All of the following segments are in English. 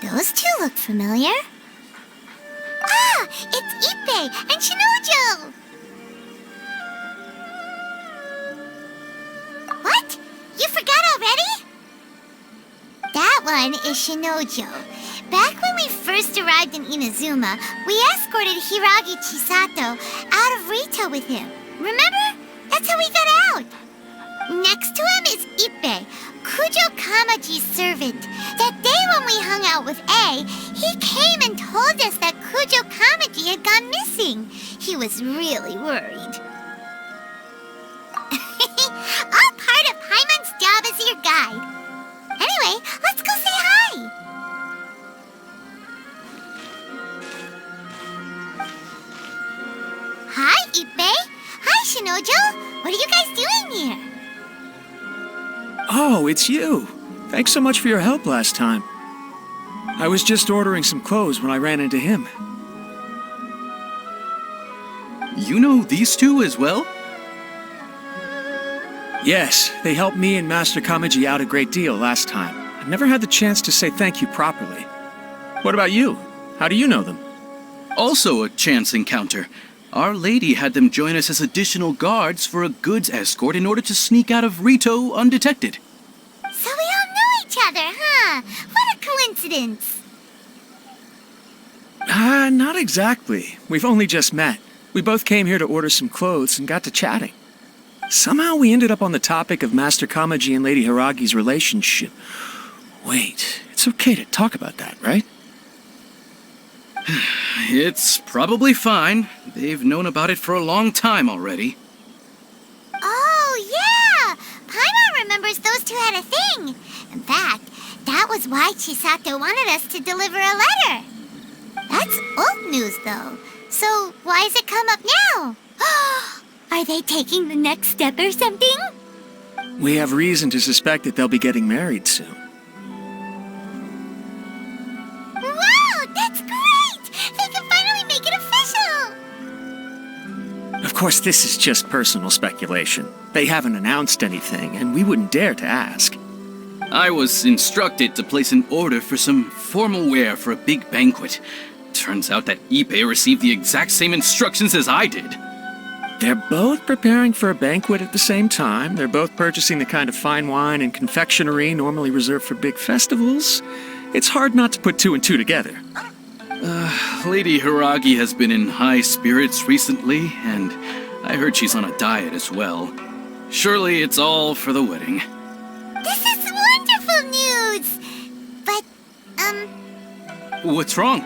Those two look familiar. Ah! It's Ippei and Shinojo! What? You forgot already? That one is Shinojo. Back when we first arrived in Inazuma, we escorted Hiragi Chisato out of Rito with him. Remember? That's how we got out. Next to him is Ippei, Kujo Kamaji's servant. That day when we hung out with A, he came and told us that Kujo Kamaji had gone missing. He was really worried. All part of Paimon's job as your guide. Anyway, let's go say hi. Hi, Ippei. Hi, Shinojo. What are you guys doing here? Oh, it's you. Thanks so much for your help last time. I was just ordering some clothes when I ran into him. You know these two as well? Yes, they helped me and Master Kamaji out a great deal last time. I've never had the chance to say thank you properly. What about you? How do you know them? Also a chance encounter. Our lady had them join us as additional guards for a goods escort in order to sneak out of Rito undetected. So we all knew each other, huh? What a coincidence. Not exactly. We've only just met. We both came here to order some clothes and got to chatting. Somehow we ended up on the topic of Master Kamaji and Lady Hiragi's relationship. Wait, it's okay to talk about that, right? It's probably fine. They've known about it for a long time already. Oh, yeah! Paimon remembers those two had a thing. In fact, that was why Chisato wanted us to deliver a letter. That's old news, though. So why has it come up now? Are they taking the next step or something? We have reason to suspect that they'll be getting married soon. Wow, that's great! They can finally make it official! Of course, this is just personal speculation. They haven't announced anything, and we wouldn't dare to ask. I was instructed to place an order for some formal wear for a big banquet. Turns out that Ippei received the exact same instructions as I did. They're both preparing for a banquet at the same time. They're both purchasing the kind of fine wine and confectionery normally reserved for big festivals. It's hard not to put two and two together. Lady Hiragi has been in high spirits recently, and I heard she's on a diet as well. Surely it's all for the wedding. This is wonderful news! But, What's wrong?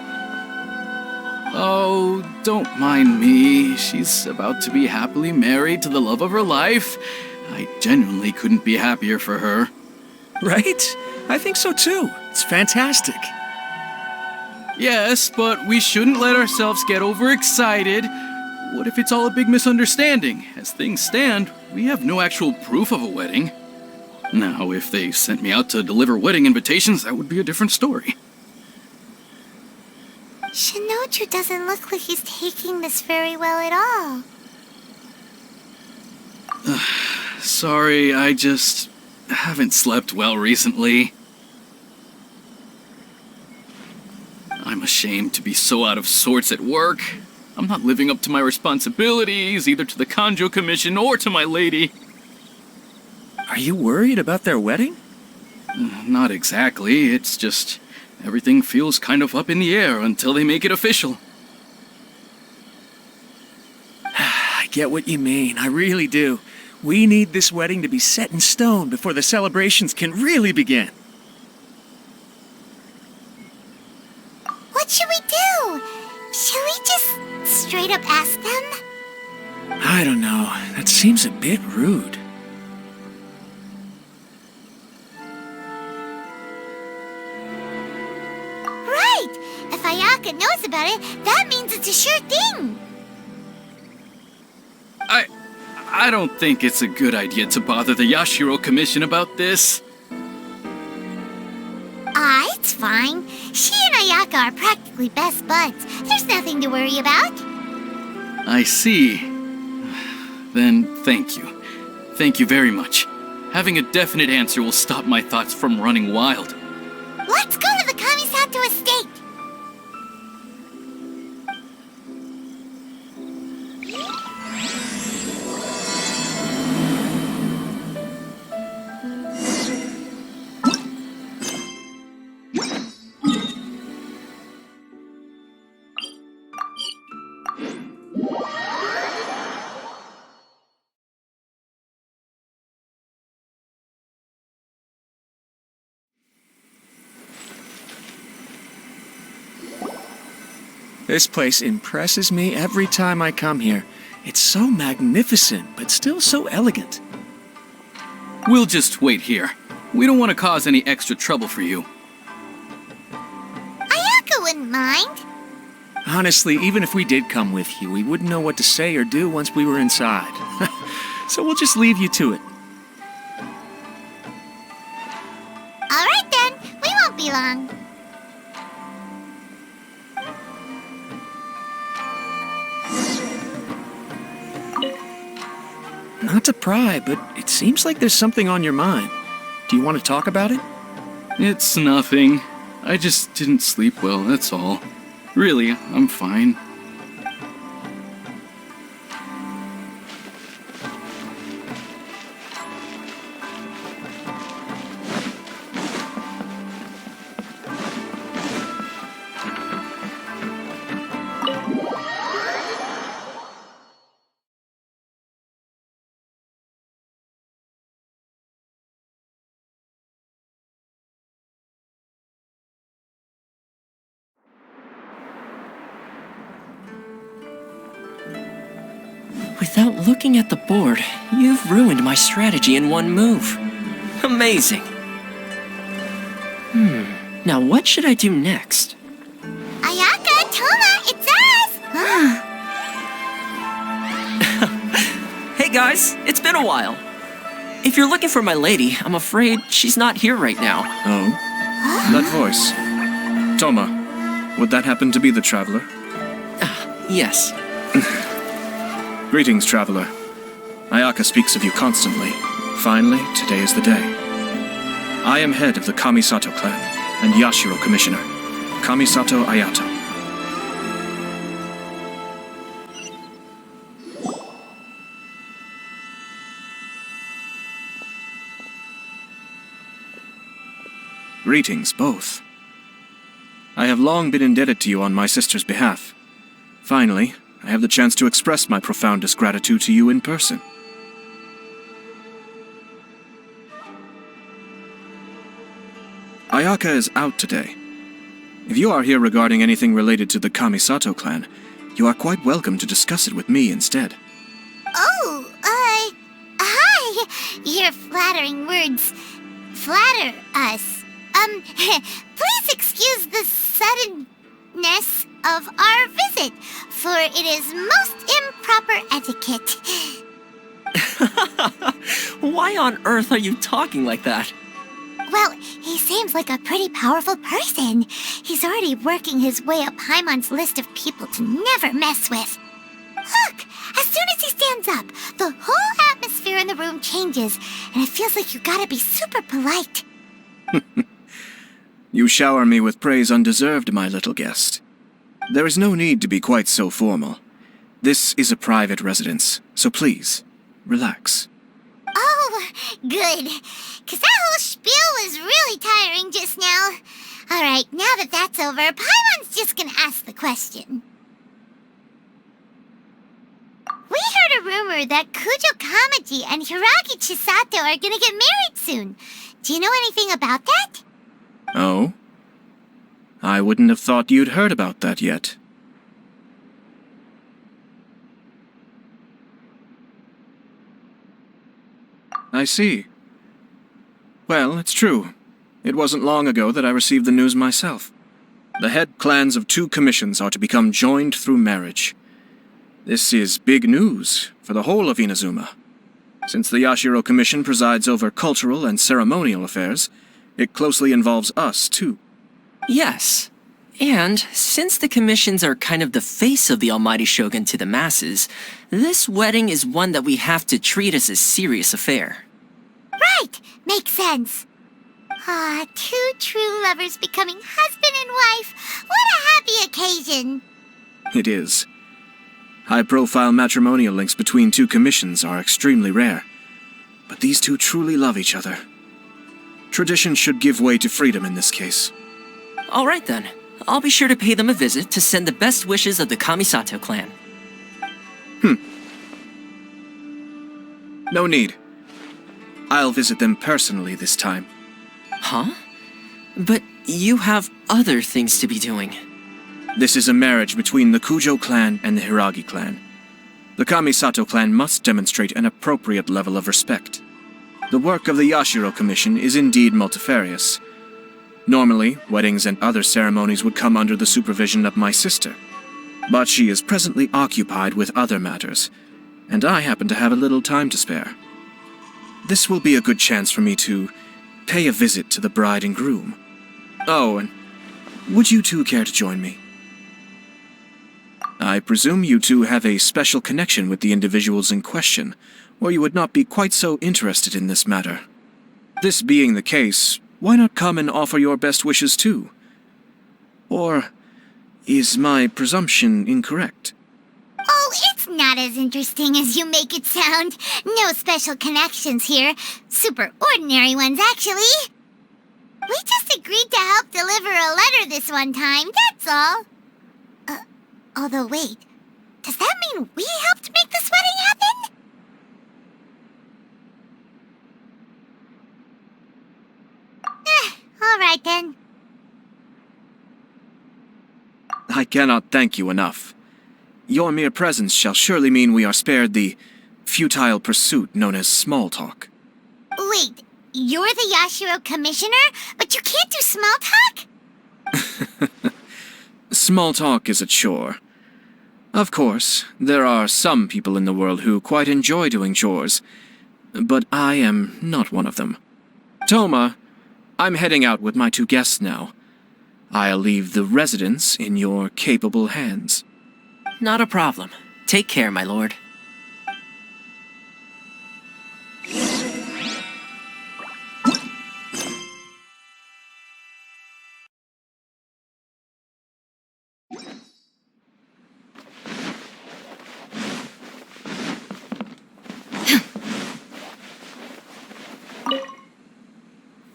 Oh, don't mind me. She's about to be happily married to the love of her life. I genuinely couldn't be happier for her. Right? I think so too. It's fantastic. Yes, but we shouldn't let ourselves get overexcited. What if it's all a big misunderstanding? As things stand, we have no actual proof of a wedding. Now, if they sent me out to deliver wedding invitations, that would be a different story. Shinoju doesn't look like he's taking this very well at all. Sorry, I just haven't slept well recently. I'm ashamed to be so out of sorts at work. I'm not living up to my responsibilities, either to the Kanjo Commission or to my lady. Are you worried about their wedding? Not exactly, it's just everything feels kind of up in the air until they make it official. I get what you mean, I really do. We need this wedding to be set in stone before the celebrations can really begin. What should we do? Should we just straight up ask them? I don't know. That seems a bit rude. Right! If Ayaka knows about it, that means it's a sure thing. I don't think it's a good idea to bother the Yashiro Commission about this. It's fine. She and Ayaka are practically best buds. There's nothing to worry about. I see. Then thank you. Thank you very much. Having a definite answer will stop my thoughts from running wild. Let's go to the Kamisato estate. This place impresses me every time I come here. It's so magnificent, but still so elegant. We'll just wait here. We don't want to cause any extra trouble for you. Ayaka wouldn't mind. Honestly, even if we did come with you, we wouldn't know what to say or do once we were inside. So we'll just leave you to it. All right then, we won't be long. Not to pry, but it seems like there's something on your mind. Do you want to talk about it? It's nothing. I just didn't sleep well, that's all. Really, I'm fine. Without looking at the board, you've ruined my strategy in one move. Amazing. Now what should I do next? Ayaka, Toma, it's us! Hey guys, it's been a while. If you're looking for my lady, I'm afraid she's not here right now. Oh? That voice. Toma, would that happen to be the traveler? Yes. Greetings, traveler. Ayaka speaks of you constantly. Finally, today is the day. I am head of the Kamisato clan and Yashiro commissioner, Kamisato Ayato. Greetings, both. I have long been indebted to you on my sister's behalf. Finally, I have the chance to express my profoundest gratitude to you in person. Ayaka is out today. If you are here regarding anything related to the Kamisato clan, you are quite welcome to discuss it with me instead. Oh, hi! Your flattering words flatter us. Please excuse the suddenness of our visit, for it is most improper etiquette. Why on earth are you talking like that? Well, he seems like a pretty powerful person. He's already working his way up Paimon's list of people to never mess with. Look, as soon as he stands up, the whole atmosphere in the room changes, and it feels like you gotta be super polite. You shower me with praise undeserved, my little guest. There is no need to be quite so formal. This is a private residence, so please, relax. Oh, good. 'Cause that whole spiel was really tiring just now. All right, now that that's over, Paimon's just gonna ask the question. We heard a rumor that Kujo Kamaji and Hiragi Chisato are gonna get married soon. Do you know anything about that? Oh? I wouldn't have thought you'd heard about that yet. I see. Well, it's true. It wasn't long ago that I received the news myself. The head clans of 2 commissions are to become joined through marriage. This is big news for the whole of Inazuma. Since the Yashiro Commission presides over cultural and ceremonial affairs, it closely involves us, too. Yes. And since the commissions are kind of the face of the Almighty Shogun to the masses, this wedding is one that we have to treat as a serious affair. Right! Makes sense. Ah, 2 true lovers becoming husband and wife. What a happy occasion! It is. High-profile matrimonial links between 2 commissions are extremely rare. But these 2 truly love each other. Tradition should give way to freedom in this case. All right then. I'll be sure to pay them a visit to send the best wishes of the Kamisato clan. No need. I'll visit them personally this time. Huh? But you have other things to be doing. This is a marriage between the Kujo clan and the Hiragi clan. The Kamisato clan must demonstrate an appropriate level of respect. The work of the Yashiro Commission is indeed multifarious. Normally, weddings and other ceremonies would come under the supervision of my sister. But she is presently occupied with other matters, and I happen to have a little time to spare. This will be a good chance for me to pay a visit to the bride and groom. Oh, and would you 2 care to join me? I presume you 2 have a special connection with the individuals in question, or you would not be quite so interested in this matter. This being the case, why not come and offer your best wishes too? Or is my presumption incorrect? Oh, it's not as interesting as you make it sound. No special connections here. Super ordinary ones, actually. We just agreed to help deliver a letter this one time, that's all. Although wait, does that mean we helped make this wedding happen? All right then. I cannot thank you enough. Your mere presence shall surely mean we are spared the futile pursuit known as small talk. Wait, you're the Yashiro Commissioner, but you can't do small talk? Small talk is a chore. Of course, there are some people in the world who quite enjoy doing chores, but I am not one of them. Toma, I'm heading out with my 2 guests now. I'll leave the residence in your capable hands. Not a problem. Take care, my lord.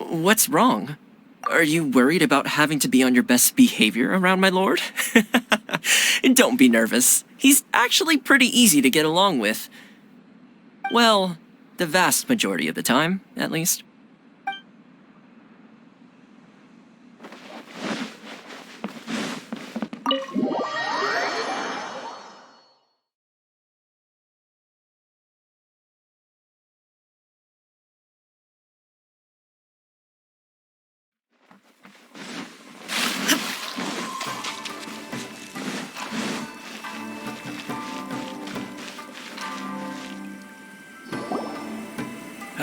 What's wrong? Are you worried about having to be on your best behavior around my lord? Don't be nervous. He's actually pretty easy to get along with. Well, the vast majority of the time, at least.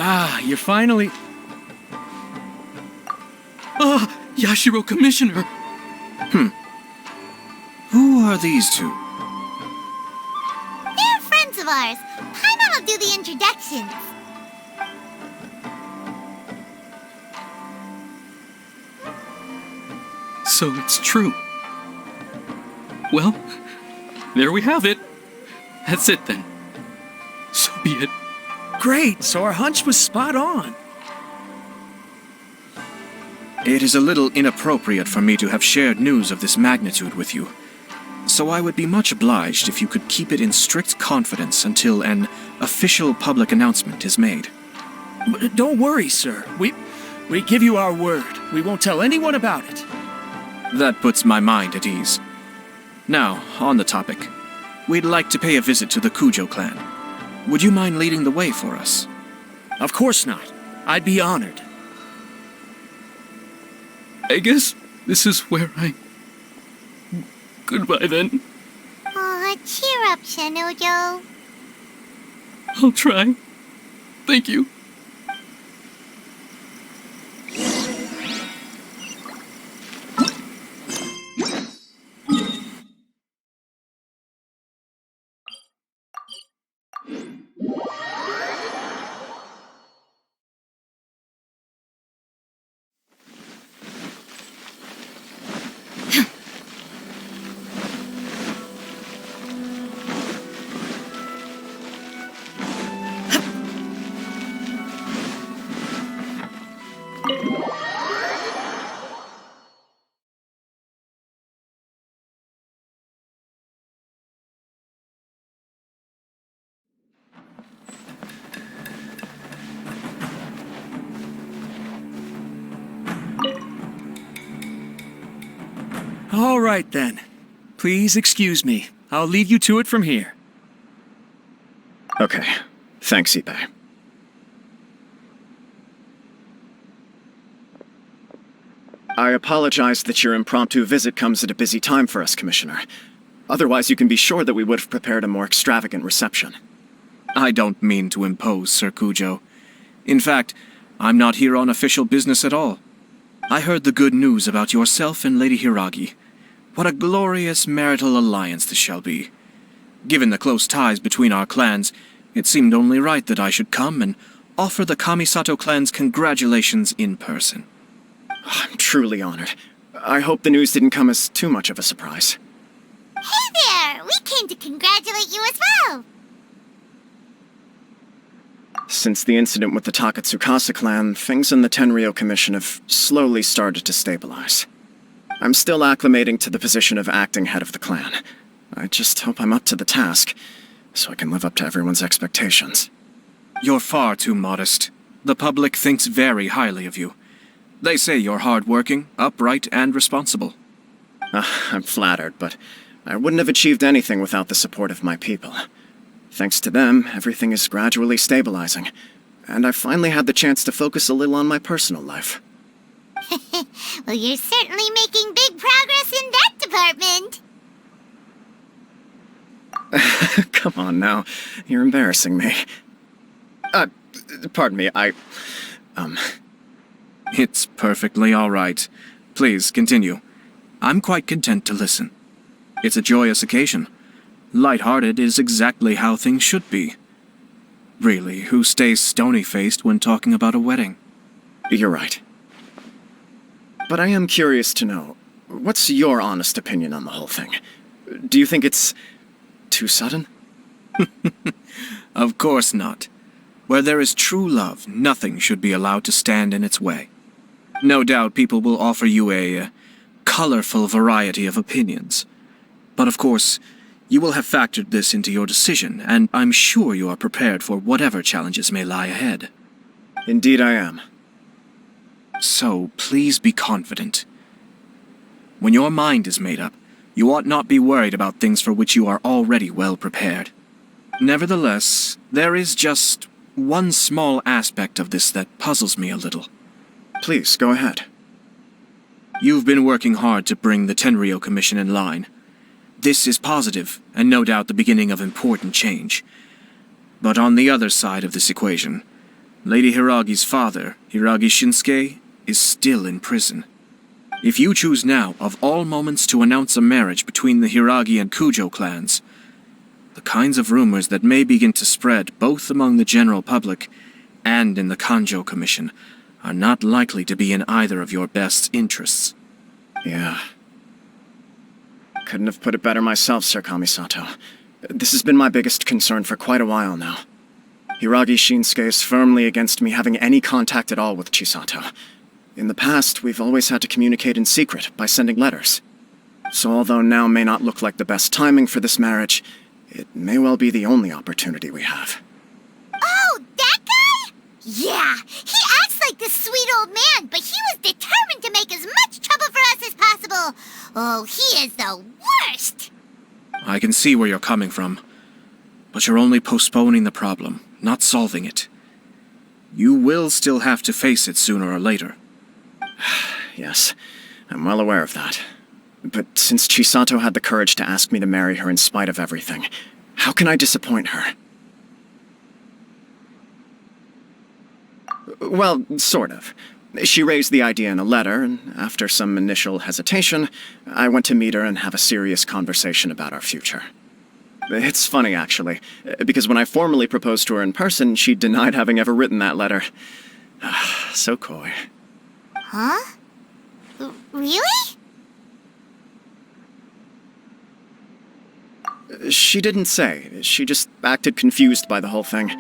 Ah, you're finally... Yashiro Commissioner! Who are these 2? They're friends of ours. Paimon will do the introductions. So it's true. Well, there we have it. That's it then. So be it. Great, so our hunch was spot on. It is a little inappropriate for me to have shared news of this magnitude with you, so I would be much obliged if you could keep it in strict confidence until an official public announcement is made. Don't worry, sir. We give you our word. We won't tell anyone about it. That puts my mind at ease. Now, on the topic. We'd like to pay a visit to the Kujo clan. Would you mind leading the way for us? Of course not. I'd be honored. I guess this is where I... Goodbye then. Aw, cheer up, Shinojo. I'll try. Thank you. All right, then. Please excuse me. I'll leave you to it from here. Okay. Thanks, Ippei. I apologize that your impromptu visit comes at a busy time for us, Commissioner. Otherwise, you can be sure that we would have prepared a more extravagant reception. I don't mean to impose, Sir Kujo. In fact, I'm not here on official business at all. I heard the good news about yourself and Lady Hiragi. What a glorious marital alliance this shall be. Given the close ties between our clans, it seemed only right that I should come and offer the Kamisato clan's congratulations in person. I'm truly honored. I hope the news didn't come as too much of a surprise. Hey there! We came to congratulate you as well! Since the incident with the Takatsukasa clan, things in the Tenryou Commission have slowly started to stabilize. I'm still acclimating to the position of acting head of the clan. I just hope I'm up to the task, so I can live up to everyone's expectations. You're far too modest. The public thinks very highly of you. They say you're hardworking, upright, and responsible. I'm flattered, but I wouldn't have achieved anything without the support of my people. Thanks to them, everything is gradually stabilizing, and I finally had the chance to focus a little on my personal life. Well, you're certainly making big progress in that department. Come on now, you're embarrassing me. Pardon me, It's perfectly all right. Please, continue. I'm quite content to listen. It's a joyous occasion. Light-hearted is exactly how things should be. Really, who stays stony-faced when talking about a wedding? You're right. But I am curious to know, what's your honest opinion on the whole thing? Do you think it's too sudden? Of course not. Where there is true love, nothing should be allowed to stand in its way. No doubt people will offer you a colorful variety of opinions. But of course, you will have factored this into your decision, and I'm sure you are prepared for whatever challenges may lie ahead. Indeed I am. So, please be confident. When your mind is made up, you ought not be worried about things for which you are already well prepared. Nevertheless, there is just one small aspect of this that puzzles me a little. Please, go ahead. You've been working hard to bring the Tenryou Commission in line. This is positive, and no doubt the beginning of important change. But on the other side of this equation, Lady Hiragi's father, Hiragi Shinsuke, is still in prison. If you choose now, of all moments, to announce a marriage between the Hiragi and Kujo clans, the kinds of rumors that may begin to spread both among the general public and in the Kanjo Commission are not likely to be in either of your best interests. Yeah. Couldn't have put it better myself, Sir Kamisato. This has been my biggest concern for quite a while now. Hiragi Shinsuke is firmly against me having any contact at all with Chisato. In the past, we've always had to communicate in secret by sending letters. So although now may not look like the best timing for this marriage, it may well be the only opportunity we have. Oh, that guy? Yeah, he acts like this sweet old man, but he was determined to make as much trouble for us as possible. Oh, he is the worst! I can see where you're coming from, but you're only postponing the problem, not solving it. You will still have to face it sooner or later. Yes, I'm well aware of that. But since Chisato had the courage to ask me to marry her in spite of everything, how can I disappoint her? Well, sort of. She raised the idea in a letter, and after some initial hesitation, I went to meet her and have a serious conversation about our future. It's funny, actually, because when I formally proposed to her in person, she denied having ever written that letter. So coy. Huh? Really? She didn't say. She just acted confused by the whole thing.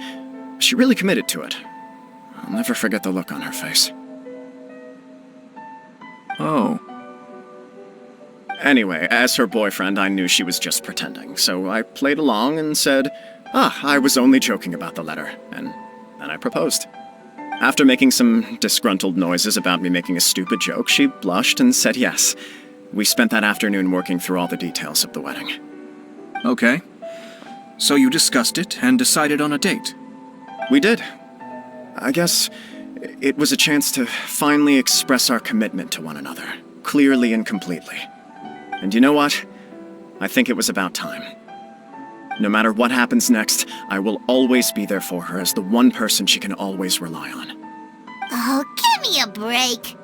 She really committed to it. I'll never forget the look on her face. Oh. Anyway, as her boyfriend, I knew she was just pretending, so I played along and said, I was only joking about the letter, and then I proposed. After making some disgruntled noises about me making a stupid joke, she blushed and said yes. We spent that afternoon working through all the details of the wedding. Okay. So you discussed it and decided on a date? We did. I guess it was a chance to finally express our commitment to one another, clearly and completely. And you know what? I think it was about time. No matter what happens next, I will always be there for her as the one person she can always rely on. Oh, give me a break.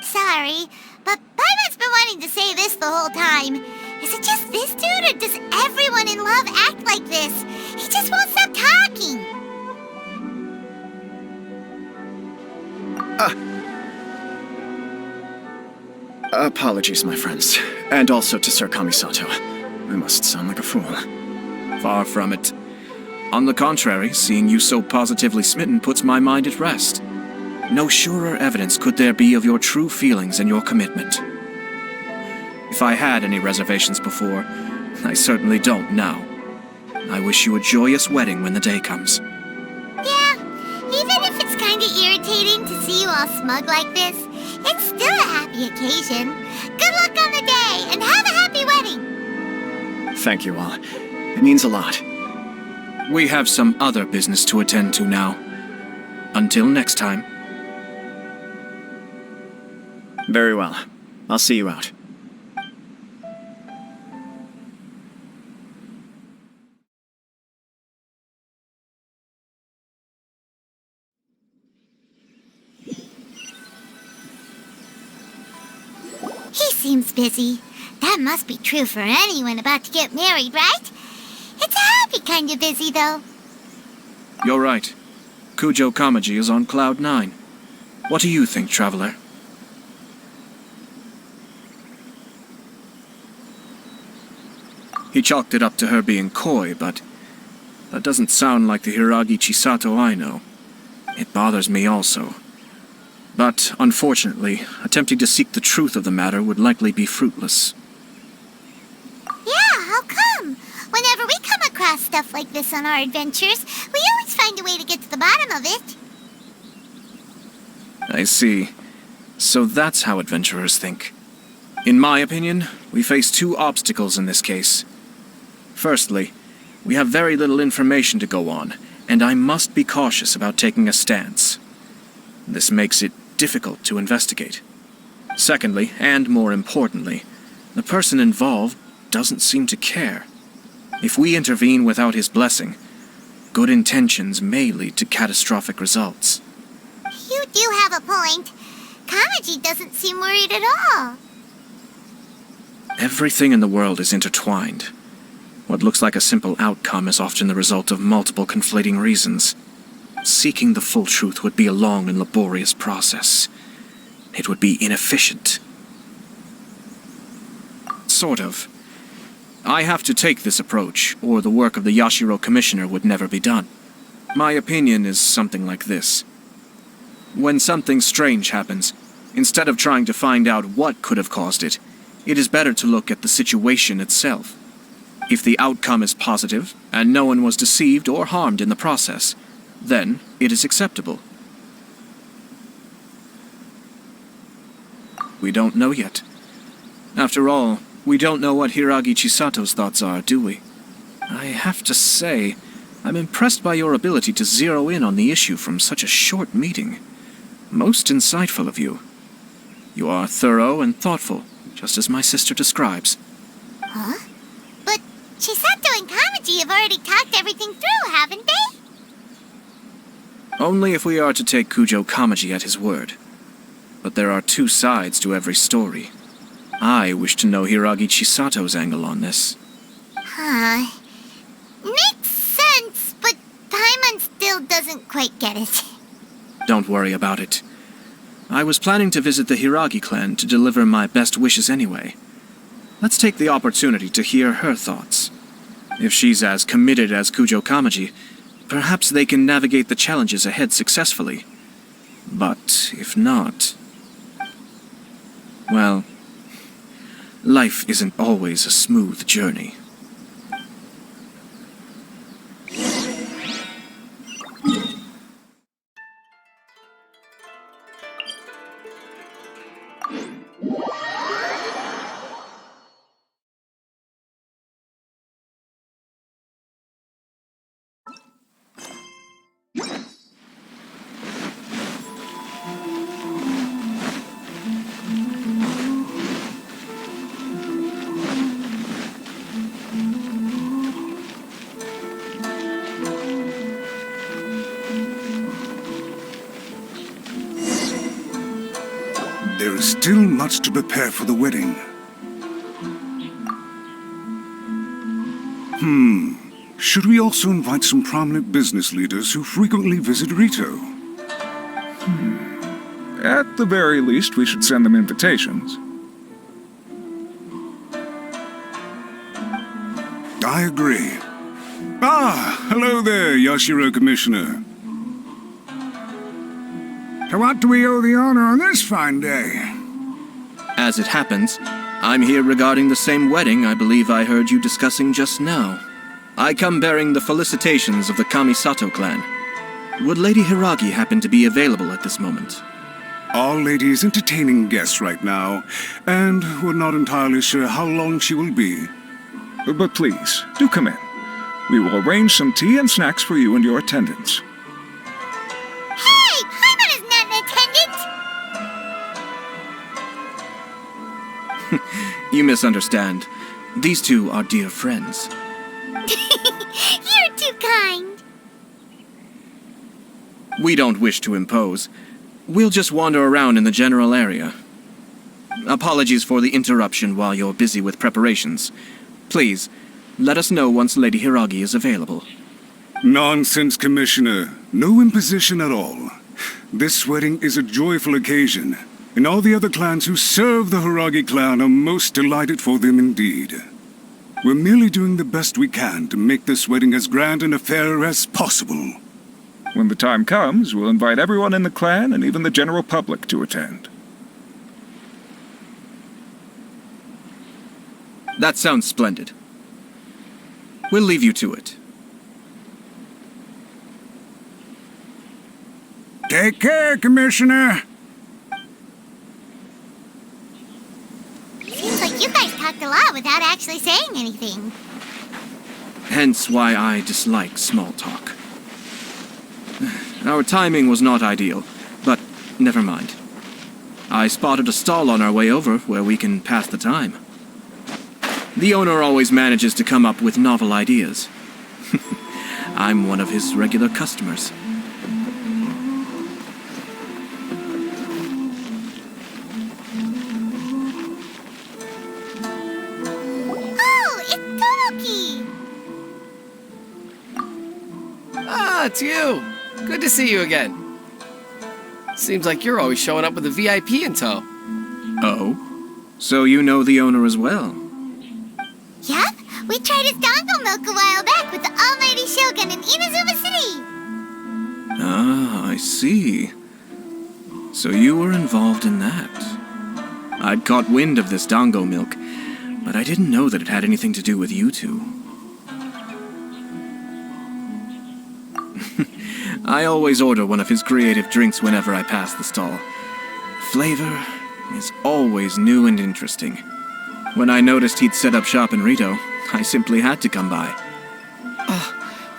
Sorry, but Paimon's been wanting to say this the whole time. Is it just this dude, or does everyone in love act like this? He just won't stop talking. Apologies, my friends. And also to Sir Kamisato. I must sound like a fool. Far from it. On the contrary, seeing you so positively smitten puts my mind at rest. No surer evidence could there be of your true feelings and your commitment. If I had any reservations before, I certainly don't now. I wish you a joyous wedding when the day comes. Yeah, even if it's kinda irritating to see you all smug like this, it's still a happy occasion. Good luck on the day, and have a happy wedding! Thank you all. It means a lot. We have some other business to attend to now. Until next time. Very well. I'll see you out. He seems busy. That must be true for anyone about to get married, right? It's a happy kind of busy, though. You're right. Kujo Kamaji is on cloud 9. What do you think, traveler? He chalked it up to her being coy, but that doesn't sound like the Hiragi Chisato I know. It bothers me also. But, unfortunately, attempting to seek the truth of the matter would likely be fruitless. Yeah, how come? Whenever we come across stuff like this on our adventures, we always find a way to get to the bottom of it. I see. So that's how adventurers think. In my opinion, we face two obstacles in this case. Firstly, we have very little information to go on, and I must be cautious about taking a stance. This makes it difficult to investigate. Secondly, and more importantly, the person involved doesn't seem to care. If we intervene without his blessing, good intentions may lead to catastrophic results. You do have a point. Kamaji doesn't seem worried at all. Everything in the world is intertwined. What looks like a simple outcome is often the result of multiple conflating reasons. Seeking the full truth would be a long and laborious process. It would be inefficient. Sort of. I have to take this approach, or the work of the Yashiro Commissioner would never be done. My opinion is something like this. When something strange happens, instead of trying to find out what could have caused it, it is better to look at the situation itself. If the outcome is positive, and no one was deceived or harmed in the process, then it is acceptable. We don't know yet. After all, we don't know what Hiragi Chisato's thoughts are, do we? I have to say, I'm impressed by your ability to zero in on the issue from such a short meeting. Most insightful of you. You are thorough and thoughtful, just as my sister describes. Huh? But Chisato and Kamaji have already talked everything through, haven't they? Only if we are to take Kujo Kamaji at his word. But there are two sides to every story. I wish to know Hiragi Chisato's angle on this. Huh. Makes sense, but Paimon still doesn't quite get it. Don't worry about it. I was planning to visit the Hiragi clan to deliver my best wishes anyway. Let's take the opportunity to hear her thoughts. If she's as committed as Kujo Kamaji, perhaps they can navigate the challenges ahead successfully. But if not... well, life isn't always a smooth journey. There is still much to prepare for the wedding. Should we also invite some prominent business leaders who frequently visit Rito? At the very least, we should send them invitations. I agree. Hello there, Yashiro Commissioner. To what do we owe the honor on this fine day? As it happens, I'm here regarding the same wedding I believe I heard you discussing just now. I come bearing the felicitations of the Kamisato clan. Would Lady Hiragi happen to be available at this moment? Our lady is entertaining guests right now, and we're not entirely sure how long she will be. But please, do come in. We will arrange some tea and snacks for you and your attendants. Hey! Paimon is not an attendant! You misunderstand. These two are dear friends. You're too kind. We don't wish to impose. We'll just wander around in the general area. Apologies for the interruption while you're busy with preparations. Please, let us know once Lady Hiragi is available. Nonsense, Commissioner. No imposition at all. This wedding is a joyful occasion, and all the other clans who serve the Hiragi clan are most delighted for them indeed. We're merely doing the best we can to make this wedding as grand an affair as possible. When the time comes, we'll invite everyone in the clan and even the general public to attend. That sounds splendid. We'll leave you to it. Take care, Commissioner. Seems like you guys talked a lot without actually saying anything. Hence why I dislike small talk. Our timing was not ideal, but never mind. I spotted a stall on our way over where we can pass the time. The owner always manages to come up with novel ideas. I'm one of his regular customers. Oh, it's Todoki! Ah, it's you! Good to see you again. Seems like you're always showing up with a VIP in tow. Oh? So you know the owner as well? Yep, we tried his dango milk a while back with the almighty Shogun in Inazuma City. Ah, I see. So you were involved in that. I'd caught wind of this dango milk, but I didn't know that it had anything to do with you two. I always order one of his creative drinks whenever I pass the stall. Flavor is always new and interesting. When I noticed he'd set up shop in Rito, I simply had to come by.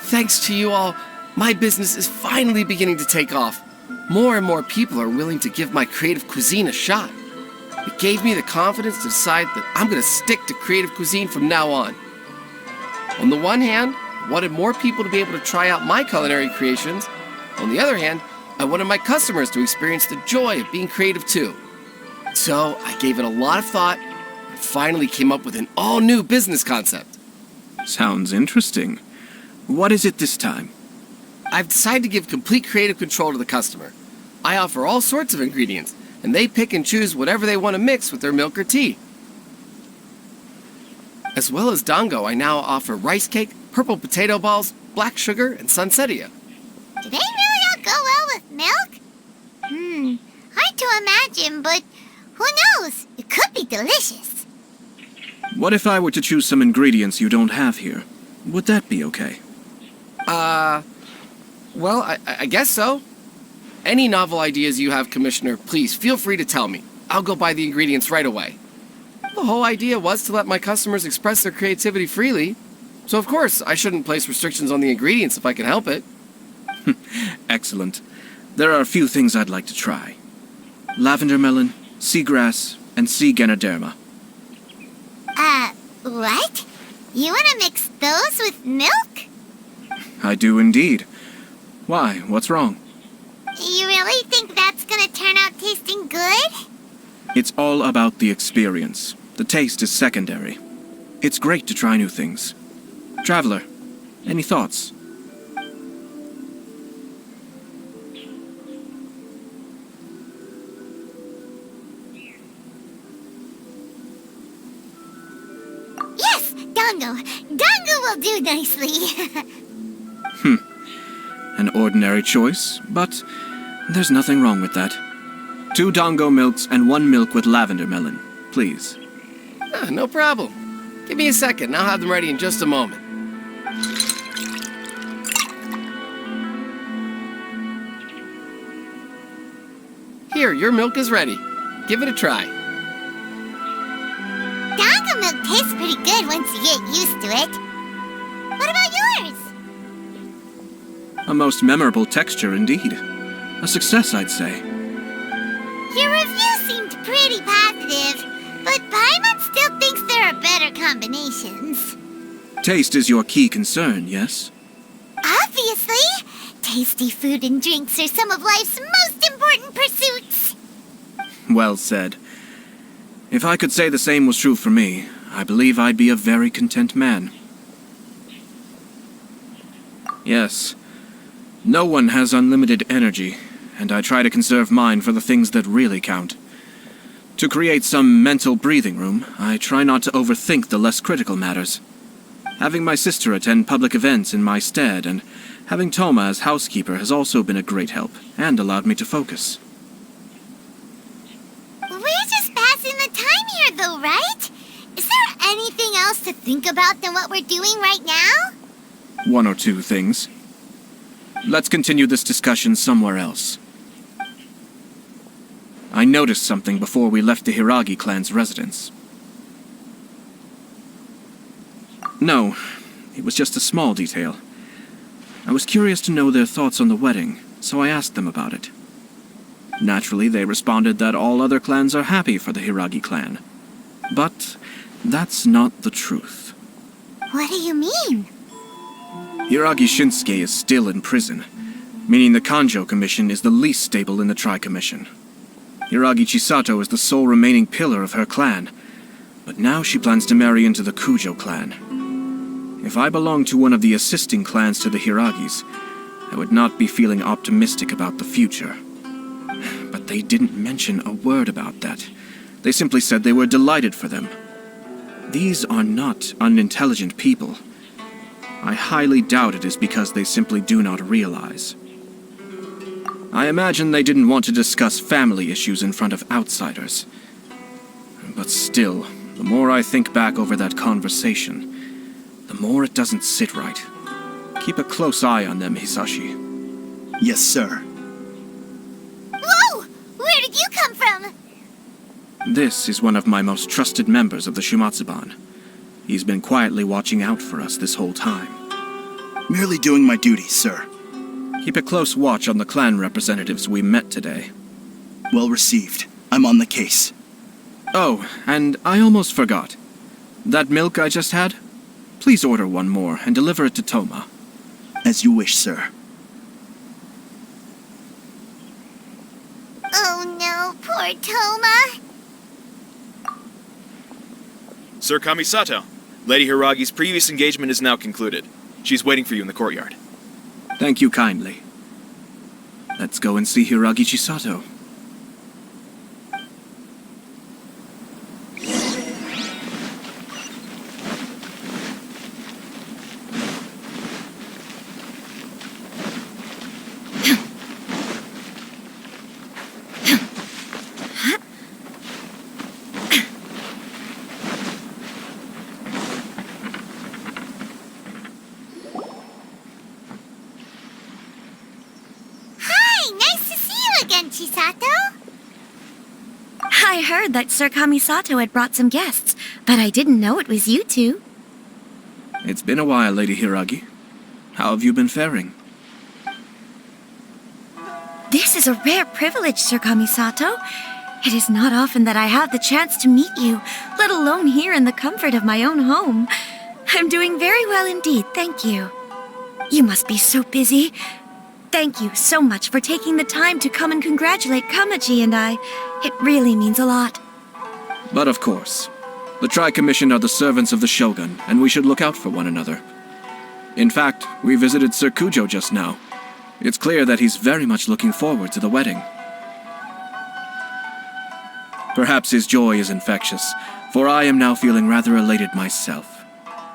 Thanks to you all, my business is finally beginning to take off. More and more people are willing to give my creative cuisine a shot. It gave me the confidence to decide that I'm going to stick to creative cuisine from now on. On the one hand, I wanted more people to be able to try out my culinary creations. On the other hand, I wanted my customers to experience the joy of being creative too. So I gave it a lot of thought and finally came up with an all-new business concept. Sounds interesting. What is it this time? I've decided to give complete creative control to the customer. I offer all sorts of ingredients, and they pick and choose whatever they want to mix with their milk or tea. As well as dango, I now offer rice cake, purple potato balls, black sugar, and sunsettia. Do they really all go well with milk? Hard to imagine, but who knows? It could be delicious. What if I were to choose some ingredients you don't have here? Would that be okay? Well, I guess so. Any novel ideas you have, Commissioner, please feel free to tell me. I'll go buy the ingredients right away. The whole idea was to let my customers express their creativity freely. So of course, I shouldn't place restrictions on the ingredients if I can help it. Excellent. There are a few things I'd like to try. Lavender melon, seagrass, and sea ganoderma. What? You want to mix those with milk? I do indeed. Why? What's wrong? You really think that's gonna turn out tasting good? It's all about the experience. The taste is secondary. It's great to try new things. Traveler, any thoughts? Yes, dango. Dango will do nicely. An ordinary choice, but there's nothing wrong with that. 2 dango milks and 1 milk with lavender melon, please. No problem. Give me a second, and I'll have them ready in just a moment. Here, your milk is ready. Give it a try. Dango milk tastes pretty good once you get used to it. What about yours? A most memorable texture indeed. A success, I'd say. Your review seemed pretty positive, but Paimon still thinks there are better combinations. Taste is your key concern, yes? Obviously! Tasty food and drinks are some of life's most important pursuits. Well said. If I could say the same was true for me, I believe I'd be a very content man. Yes. No one has unlimited energy, and I try to conserve mine for the things that really count. To create some mental breathing room, I try not to overthink the less critical matters. Having my sister attend public events in my stead, and having Toma as housekeeper has also been a great help, and allowed me to focus. We're just passing the time here, though, right? Is there anything else to think about than what we're doing right now? 1 or 2 things. Let's continue this discussion somewhere else. I noticed something before we left the Hiragi clan's residence. No, it was just a small detail. I was curious to know their thoughts on the wedding, so I asked them about it. Naturally, they responded that all other clans are happy for the Hiragi clan. But that's not the truth. What do you mean? Hiragi Shinsuke is still in prison, meaning the Kanjo Commission is the least stable in the Tri-Commission. Hiragi Chisato is the sole remaining pillar of her clan, but now she plans to marry into the Kujo clan. If I belonged to one of the assisting clans to the Hiragis, I would not be feeling optimistic about the future. But they didn't mention a word about that. They simply said they were delighted for them. These are not unintelligent people. I highly doubt it is because they simply do not realize. I imagine they didn't want to discuss family issues in front of outsiders. But still, the more I think back over that conversation, the more it doesn't sit right. Keep a close eye on them, Hisashi. Yes, sir. Whoa! Where did you come from? This is one of my most trusted members of the Shumatsuban. He's been quietly watching out for us this whole time. Merely doing my duty, sir. Keep a close watch on the clan representatives we met today. Well received. I'm on the case. Oh, and I almost forgot. That milk I just had? Please order one more and deliver it to Toma. As you wish, sir. Oh no, poor Toma. Sir Kamisato, Lady Hiragi's previous engagement is now concluded. She's waiting for you in the courtyard. Thank you kindly. Let's go and see Hiragi Chisato. Chisato? I heard that Sir Kamisato had brought some guests, but I didn't know it was you two. It's been a while, Lady Hiragi. How have you been faring? This is a rare privilege, Sir Kamisato. It is not often that I have the chance to meet you, let alone here in the comfort of my own home. I'm doing very well indeed, thank you. You must be so busy. Thank you so much for taking the time to come and congratulate Kamaji and I. It really means a lot. But of course. The Tri-Commission are the servants of the Shogun, and we should look out for one another. In fact, we visited Sir Kujo just now. It's clear that he's very much looking forward to the wedding. Perhaps his joy is infectious, for I am now feeling rather elated myself.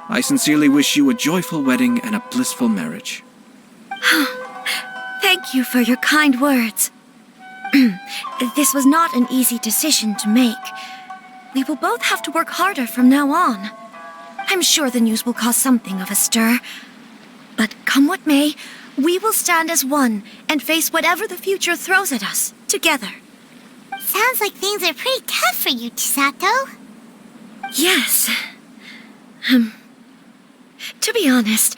I sincerely wish you a joyful wedding and a blissful marriage. Thank you for your kind words. This was not an easy decision to make. We will both have to work harder from now on. I'm sure the news will cause something of a stir. But come what may, we will stand as one and face whatever the future throws at us, together. Sounds like things are pretty tough for you, Chisato. Yes. To be honest,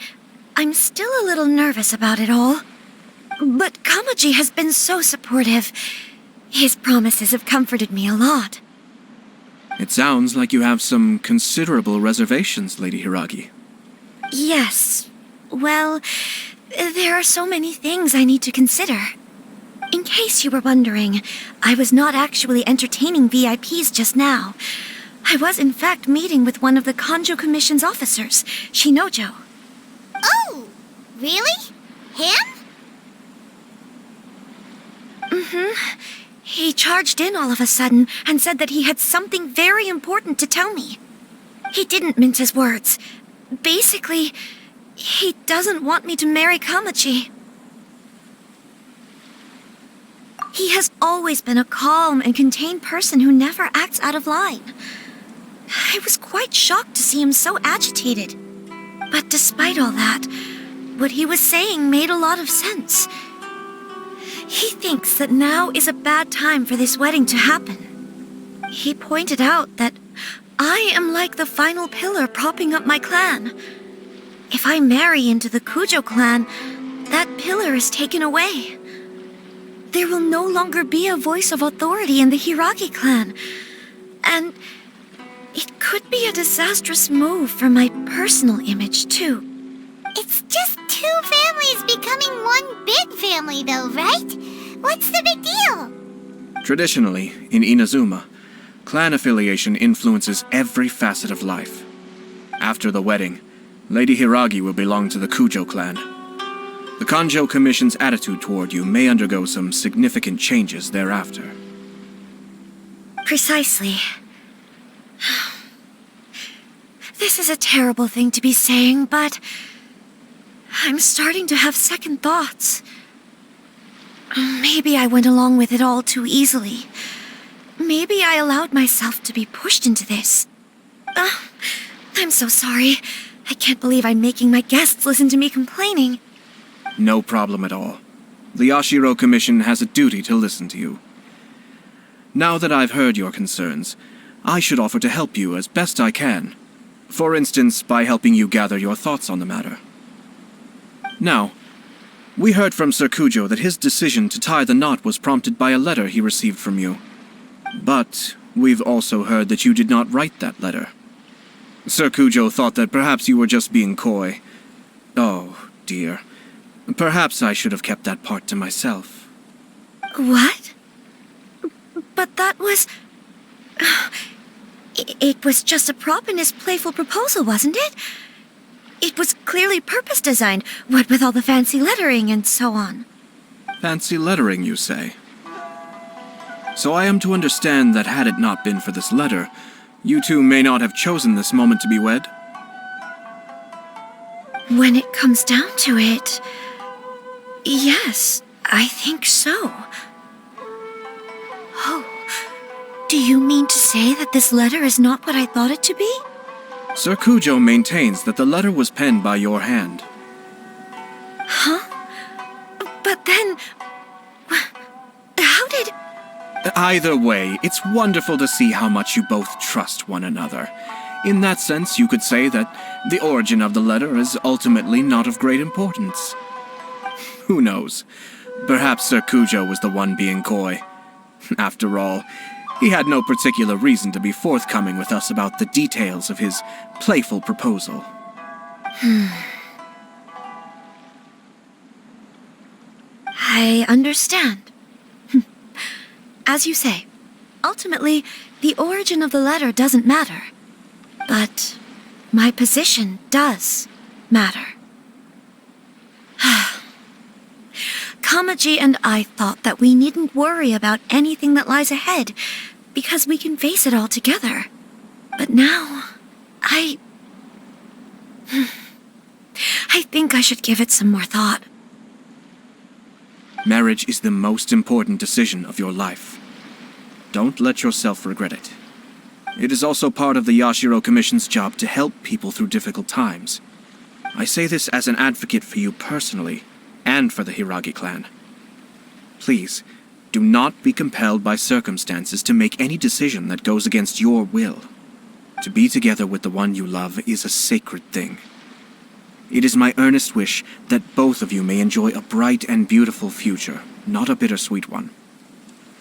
I'm still a little nervous about it all. But Kamaji has been so supportive. His promises have comforted me a lot. It sounds like you have some considerable reservations, Lady Hiragi. Yes. Well, there are so many things I need to consider. In case you were wondering, I was not actually entertaining VIPs just now. I was in fact meeting with one of the Kanjo Commission's officers, Shinojo. Oh, really? Him? He charged in all of a sudden and said that he had something very important to tell me. He didn't mince his words. Basically, he doesn't want me to marry Kamaji. He has always been a calm and contained person who never acts out of line. I was quite shocked to see him so agitated. But despite all that, what he was saying made a lot of sense. He thinks that now is a bad time for this wedding to happen. He pointed out that I am like the final pillar propping up my clan. If I marry into the Kujo clan, that pillar is taken away. There will no longer be a voice of authority in the Hiragi clan. And it could be a disastrous move for my personal image, too. It's just two families becoming one big family, though, right? What's the big deal? Traditionally, in Inazuma, clan affiliation influences every facet of life. After the wedding, Lady Hiragi will belong to the Kujo clan. The Kanjo Commission's attitude toward you may undergo some significant changes thereafter. Precisely. This is a terrible thing to be saying, but I'm starting to have second thoughts. Maybe I went along with it all too easily. Maybe I allowed myself to be pushed into this. I'm so sorry. I can't believe I'm making my guests listen to me complaining. No problem at all. The Yashiro Commission has a duty to listen to you. Now that I've heard your concerns, I should offer to help you as best I can. For instance, by helping you gather your thoughts on the matter. Now, we heard from Sir Kujo that his decision to tie the knot was prompted by a letter he received from you. But we've also heard that you did not write that letter. Sir Kujo thought that perhaps you were just being coy. Oh, dear. Perhaps I should have kept that part to myself. What? But that was... It was just a prop in his playful proposal, wasn't it? It was clearly purpose-designed, what with all the fancy lettering and so on. Fancy lettering, you say? So I am to understand that had it not been for this letter, you two may not have chosen this moment to be wed? When it comes down to it... Yes, I think so. Oh, do you mean to say that this letter is not what I thought it to be? Sir Kujo maintains that the letter was penned by your hand. Huh? But then... How did... Either way, it's wonderful to see how much you both trust one another. In that sense, you could say that the origin of the letter is ultimately not of great importance. Who knows? Perhaps Sir Kujo was the one being coy. After all, he had no particular reason to be forthcoming with us about the details of his playful proposal. I understand. As you say, ultimately, the origin of the letter doesn't matter. But my position does matter. Kamaji and I thought that we needn't worry about anything that lies ahead, because we can face it all together. But now, I think I should give it some more thought. Marriage is the most important decision of your life. Don't let yourself regret it. It is also part of the Yashiro Commission's job to help people through difficult times. I say this as an advocate for you personally, and for the Hiragi clan. Please, do not be compelled by circumstances to make any decision that goes against your will. To be together with the one you love is a sacred thing. It is my earnest wish that both of you may enjoy a bright and beautiful future, not a bittersweet one.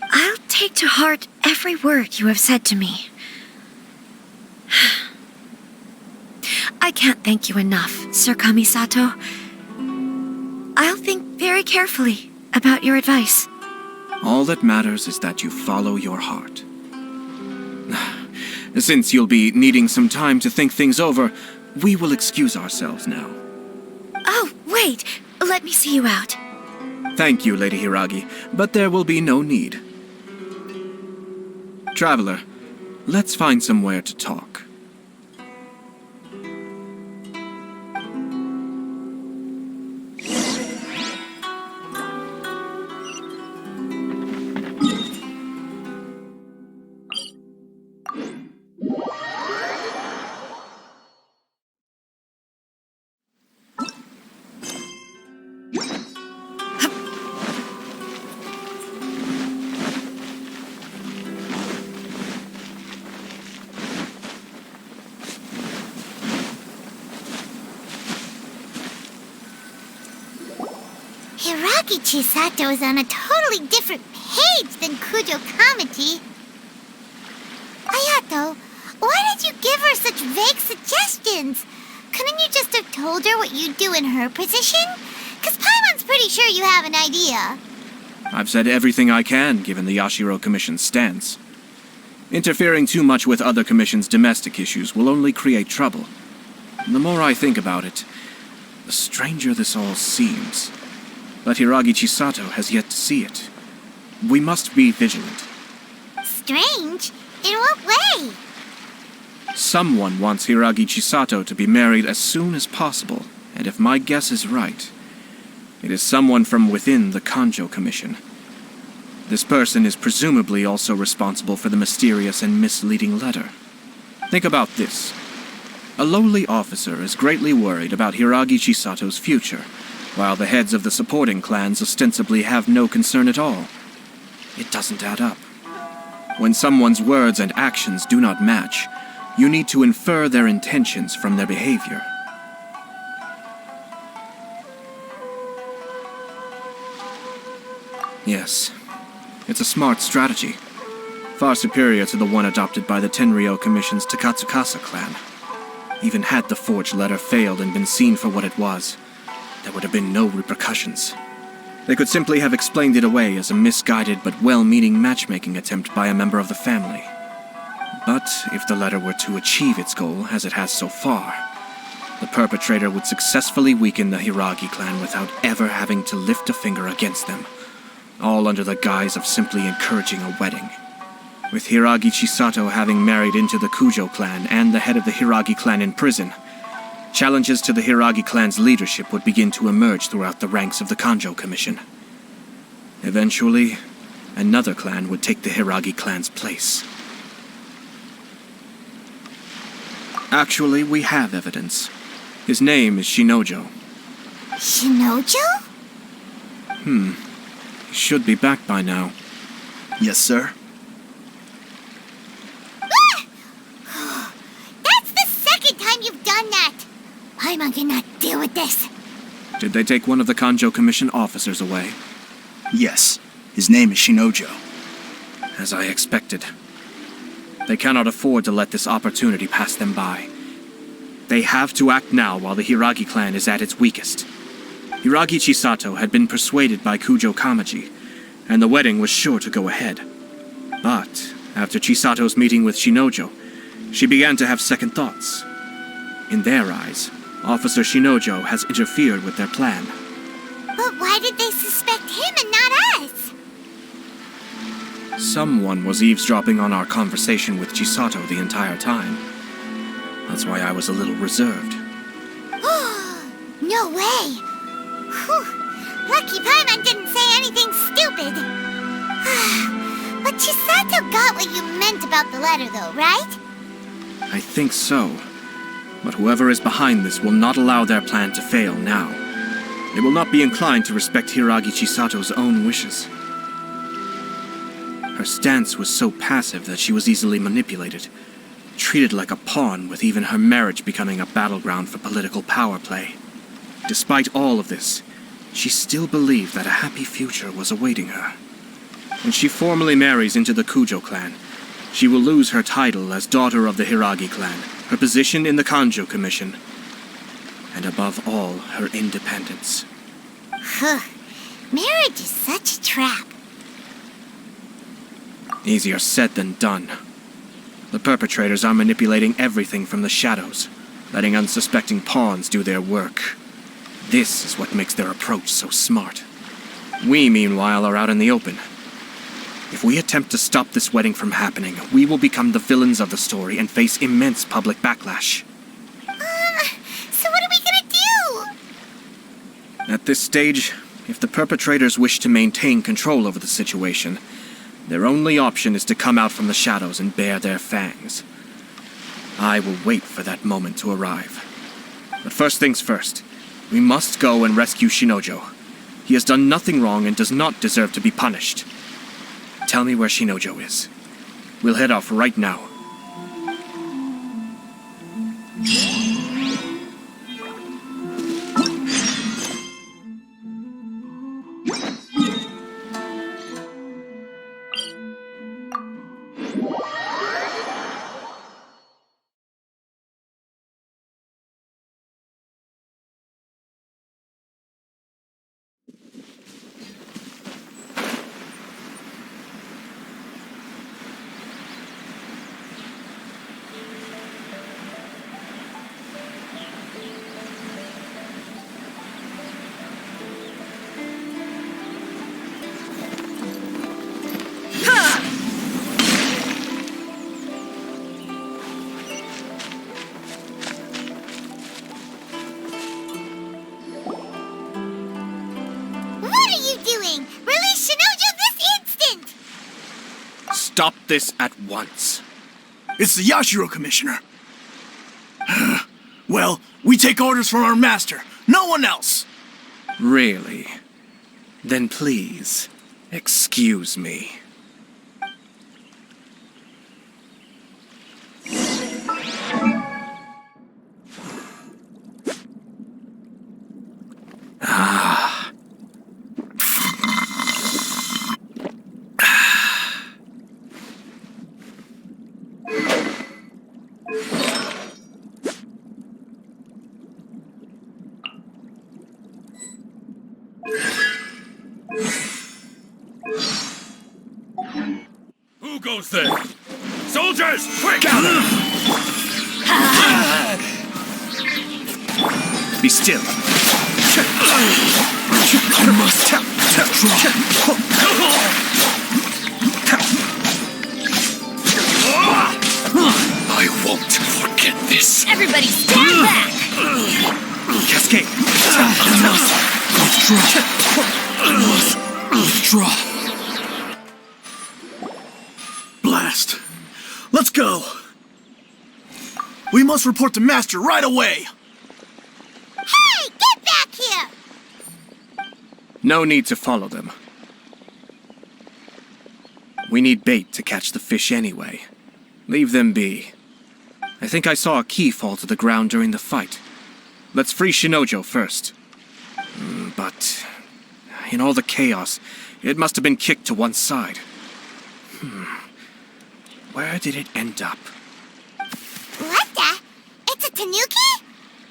I'll take to heart every word you have said to me. I can't thank you enough, Sir Kamisato. I'll think very carefully about your advice. All that matters is that you follow your heart. Since you'll be needing some time to think things over, we will excuse ourselves now. Oh, wait! Let me see you out. Thank you, Lady Hiragi, but there will be no need. Traveler, let's find somewhere to talk. Hiragi Chisato is on a totally different page than Kujo Kamaji. Ayato, why did you give her such vague suggestions? Couldn't you just have told her what you'd do in her position? 'Cause Paimon's pretty sure you have an idea. I've said everything I can, given the Yashiro Commission's stance. Interfering too much with other commissions' domestic issues will only create trouble. And the more I think about it, the stranger this all seems. But Hiragi Chisato has yet to see it. We must be vigilant. Strange? In what way? Someone wants Hiragi Chisato to be married as soon as possible, and if my guess is right, it is someone from within the Kanjo Commission. This person is presumably also responsible for the mysterious and misleading letter. Think about this. A lowly officer is greatly worried about Hiragi Chisato's future, while the heads of the supporting clans ostensibly have no concern at all. It doesn't add up. When someone's words and actions do not match, you need to infer their intentions from their behavior. Yes. It's a smart strategy. Far superior to the one adopted by the Tenryou Commission's Takatsukasa clan. Even had the forged letter failed and been seen for what it was, there would have been no repercussions. They could simply have explained it away as a misguided but well-meaning matchmaking attempt by a member of the family. But if the letter were to achieve its goal, as it has so far, the perpetrator would successfully weaken the Hiragi clan without ever having to lift a finger against them, all under the guise of simply encouraging a wedding. With Hiragi Chisato having married into the Kujo clan and the head of the Hiragi clan in prison, challenges to the Hiragi clan's leadership would begin to emerge throughout the ranks of the Kanjo Commission. Eventually, another clan would take the Hiragi clan's place. Actually, we have evidence. His name is Shinojo. Shinojo? He should be back by now. Yes, sir. That's the second time you've done that! I cannot deal with this. Did they take one of the Kanjo Commission officers away? Yes. His name is Shinojo. As I expected. They cannot afford to let this opportunity pass them by. They have to act now while the Hiragi clan is at its weakest. Hiragi Chisato had been persuaded by Kujo Kamaji, and the wedding was sure to go ahead. But, after Chisato's meeting with Shinojo, she began to have second thoughts. In their eyes, Officer Shinojo has interfered with their plan. But why did they suspect him and not us? Someone was eavesdropping on our conversation with Chisato the entire time. That's why I was a little reserved. No way! Whew. Lucky Paimon didn't say anything stupid. But Chisato got what you meant about the letter though, right? I think so. But whoever is behind this will not allow their plan to fail now. They will not be inclined to respect Hiragi Chisato's own wishes. Her stance was so passive that she was easily manipulated, treated like a pawn, with even her marriage becoming a battleground for political power play. Despite all of this, she still believed that a happy future was awaiting her. When she formally marries into the Kujo clan, she will lose her title as daughter of the Hiragi clan, her position in the Kanjo Commission, and above all, her independence. Marriage is such a trap. Easier said than done. The perpetrators are manipulating everything from the shadows, letting unsuspecting pawns do their work. This is what makes their approach so smart. We, meanwhile, are out in the open. If we attempt to stop this wedding from happening, we will become the villains of the story and face immense public backlash. So what are we gonna do? At this stage, if the perpetrators wish to maintain control over the situation, their only option is to come out from the shadows and bare their fangs. I will wait for that moment to arrive. But first things first, we must go and rescue Shinojo. He has done nothing wrong and does not deserve to be punished. Tell me where Shinojo is. We'll head off right now. Stop this at once. It's the Yashiro Commissioner. Well, we take orders from our master. No one else. Really? Then please, excuse me. goes then! Soldiers, quick! Be still. I must draw. I won't forget this. Everybody stand back! Cascade. Withdraw. Blast. Let's go. We must report to Master right away. Hey, get back here! No need to follow them. We need bait to catch the fish anyway. Leave them be. I think I saw a key fall to the ground during the fight. Let's free Shinojo first. But in all the chaos, it must have been kicked to one side. Where did it end up? What the? It's a tanuki?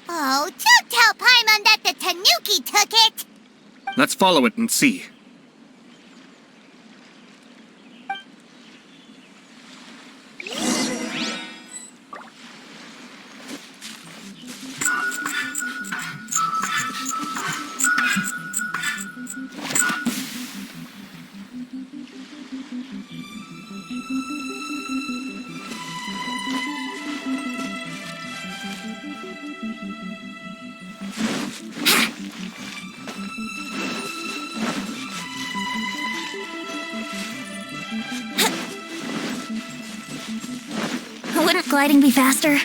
Oh, don't tell Paimon that the tanuki took it! Let's follow it and see. Wouldn't gliding be faster?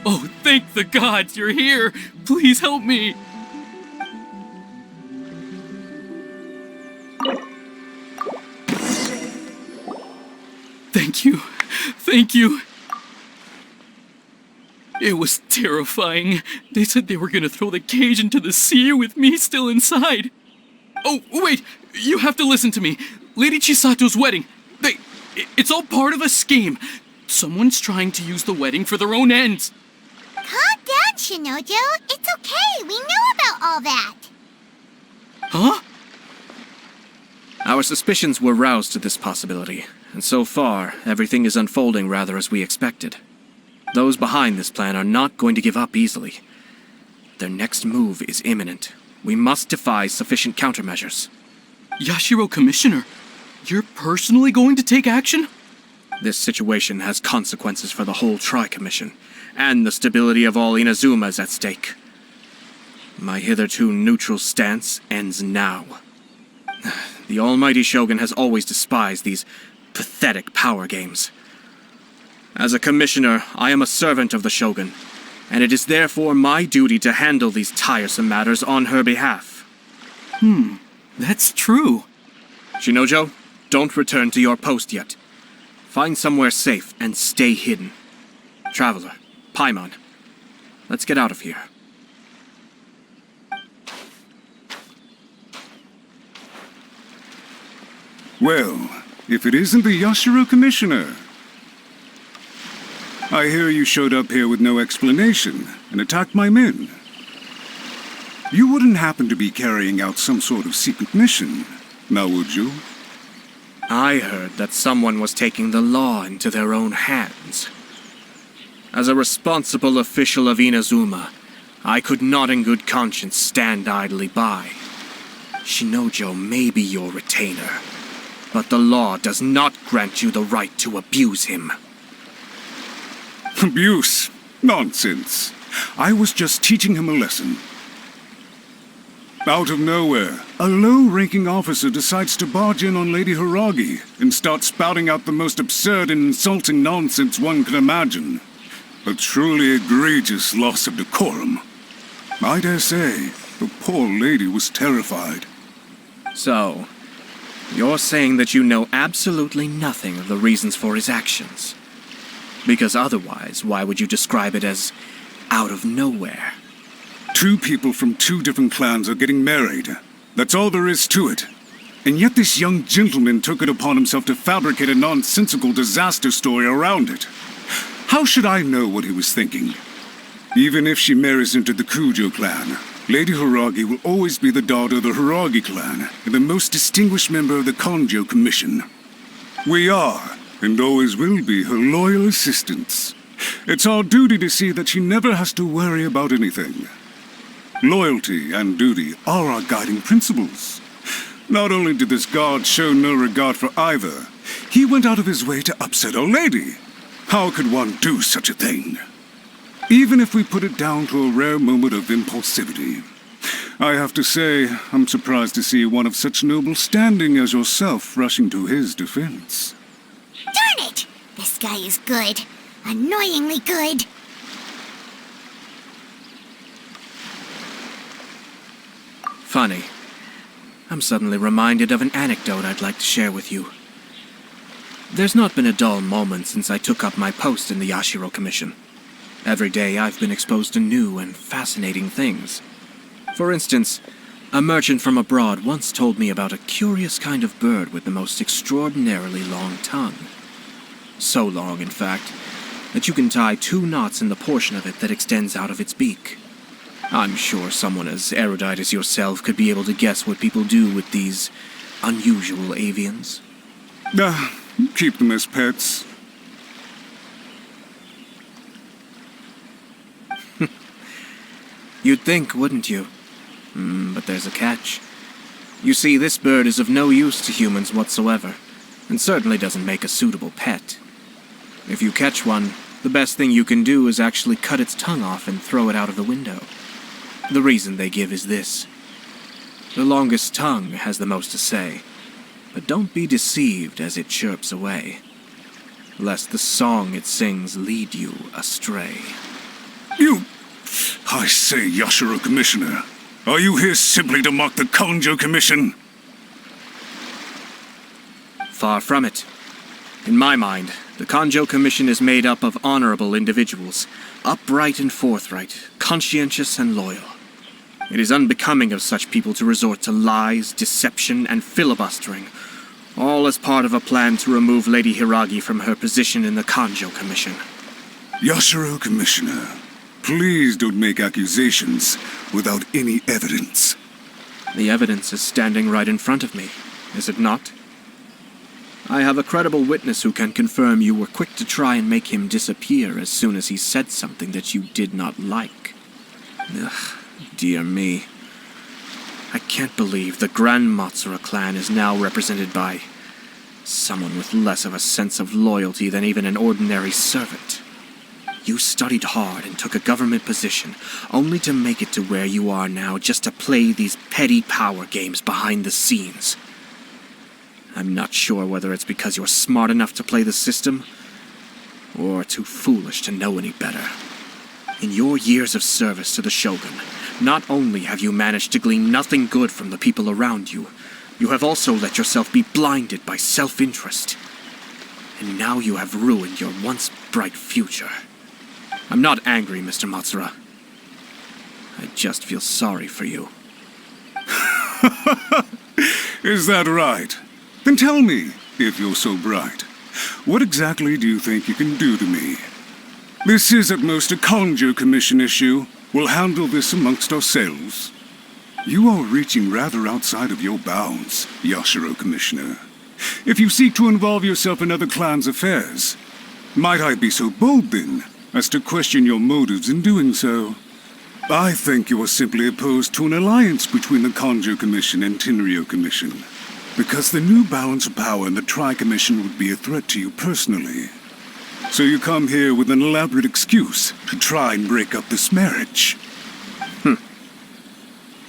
Oh, thank the gods you're here! Please help me! Thank you. Thank you. It was terrifying. They said they were gonna throw the cage into the sea with me still inside. Oh, wait! You have to listen to me. Lady Chisato's wedding. It's all part of a scheme. Someone's trying to use the wedding for their own ends. Calm down, Shinojo. It's okay. We know about all that. Huh? Our suspicions were roused to this possibility, and so far, everything is unfolding rather as we expected. Those behind this plan are not going to give up easily. Their next move is imminent. We must devise sufficient countermeasures. Yashiro Commissioner, you're personally going to take action? This situation has consequences for the whole Tri-Commission, and the stability of all Inazuma is at stake. My hitherto neutral stance ends now. The almighty Shogun has always despised these pathetic power games. As a commissioner, I am a servant of the Shogun, and it is therefore my duty to handle these tiresome matters on her behalf. That's true. Shinojo, don't return to your post yet. Find somewhere safe and stay hidden. Traveler, Paimon, let's get out of here. Well, if it isn't the Yashiro Commissioner. I hear you showed up here with no explanation and attacked my men. You wouldn't happen to be carrying out some sort of secret mission, now would you? I heard that someone was taking the law into their own hands. As a responsible official of Inazuma, I could not in good conscience stand idly by. Shinojo may be your retainer, but the law does not grant you the right to abuse him. Abuse? Nonsense. I was just teaching him a lesson. Out of nowhere, a low-ranking officer decides to barge in on Lady Hiragi and start spouting out the most absurd and insulting nonsense one can imagine. A truly egregious loss of decorum. I dare say, the poor lady was terrified. So, you're saying that you know absolutely nothing of the reasons for his actions? Because otherwise, why would you describe it as out of nowhere? Two people from two different clans are getting married. That's all there is to it. And yet this young gentleman took it upon himself to fabricate a nonsensical disaster story around it. How should I know what he was thinking? Even if she marries into the Kujo clan, Lady Hiragi will always be the daughter of the Hiragi clan and the most distinguished member of the Kanjo Commission. We are, and always will be, her loyal assistants. It's our duty to see that she never has to worry about anything. Loyalty and duty are our guiding principles. Not only did this guard show no regard for either, he went out of his way to upset our lady. How could one do such a thing? Even if we put it down to a rare moment of impulsivity. I have to say, I'm surprised to see one of such noble standing as yourself rushing to his defense. Darn it! This guy is good. Annoyingly good. Funny. I'm suddenly reminded of an anecdote I'd like to share with you. There's not been a dull moment since I took up my post in the Yashiro Commission. Every day I've been exposed to new and fascinating things. For instance, a merchant from abroad once told me about a curious kind of bird with the most extraordinarily long tongue. So long, in fact, that you can tie 2 knots in the portion of it that extends out of its beak. I'm sure someone as erudite as yourself could be able to guess what people do with these unusual avians. Keep them as pets. You'd think, wouldn't you? But there's a catch. You see, this bird is of no use to humans whatsoever, and certainly doesn't make a suitable pet. If you catch one, the best thing you can do is actually cut its tongue off and throw it out of the window. The reason they give is this. The longest tongue has the most to say, but don't be deceived as it chirps away, lest the song it sings lead you astray. I say, Yashiro Commissioner, are you here simply to mock the Kanjo Commission? Far from it. In my mind, the Kanjo Commission is made up of honorable individuals, upright and forthright, conscientious and loyal. It is unbecoming of such people to resort to lies, deception, and filibustering, all as part of a plan to remove Lady Hiragi from her position in the Kanjo Commission. Yashiro Commissioner, please don't make accusations without any evidence. The evidence is standing right in front of me, is it not? I have a credible witness who can confirm you were quick to try and make him disappear as soon as he said something that you did not like. Ugh, dear me. I can't believe the Grand Matsura clan is now represented by someone with less of a sense of loyalty than even an ordinary servant. You studied hard and took a government position, only to make it to where you are now just to play these petty power games behind the scenes. I'm not sure whether it's because you're smart enough to play the system, or too foolish to know any better. In your years of service to the Shogun, not only have you managed to glean nothing good from the people around you, you have also let yourself be blinded by self-interest. And now you have ruined your once bright future. I'm not angry, Mr. Matsura. I just feel sorry for you. Is that right? Then tell me, if you're so bright, what exactly do you think you can do to me? This is at most a Kanjo Commission issue. We'll handle this amongst ourselves. You are reaching rather outside of your bounds, Yashiro Commissioner. If you seek to involve yourself in other clans' affairs, might I be so bold then, as to question your motives in doing so? I think you are simply opposed to an alliance between the Kanjo Commission and Tenryo Commission, because the new balance of power in the Tri-Commission would be a threat to you personally. So you come here with an elaborate excuse to try and break up this marriage.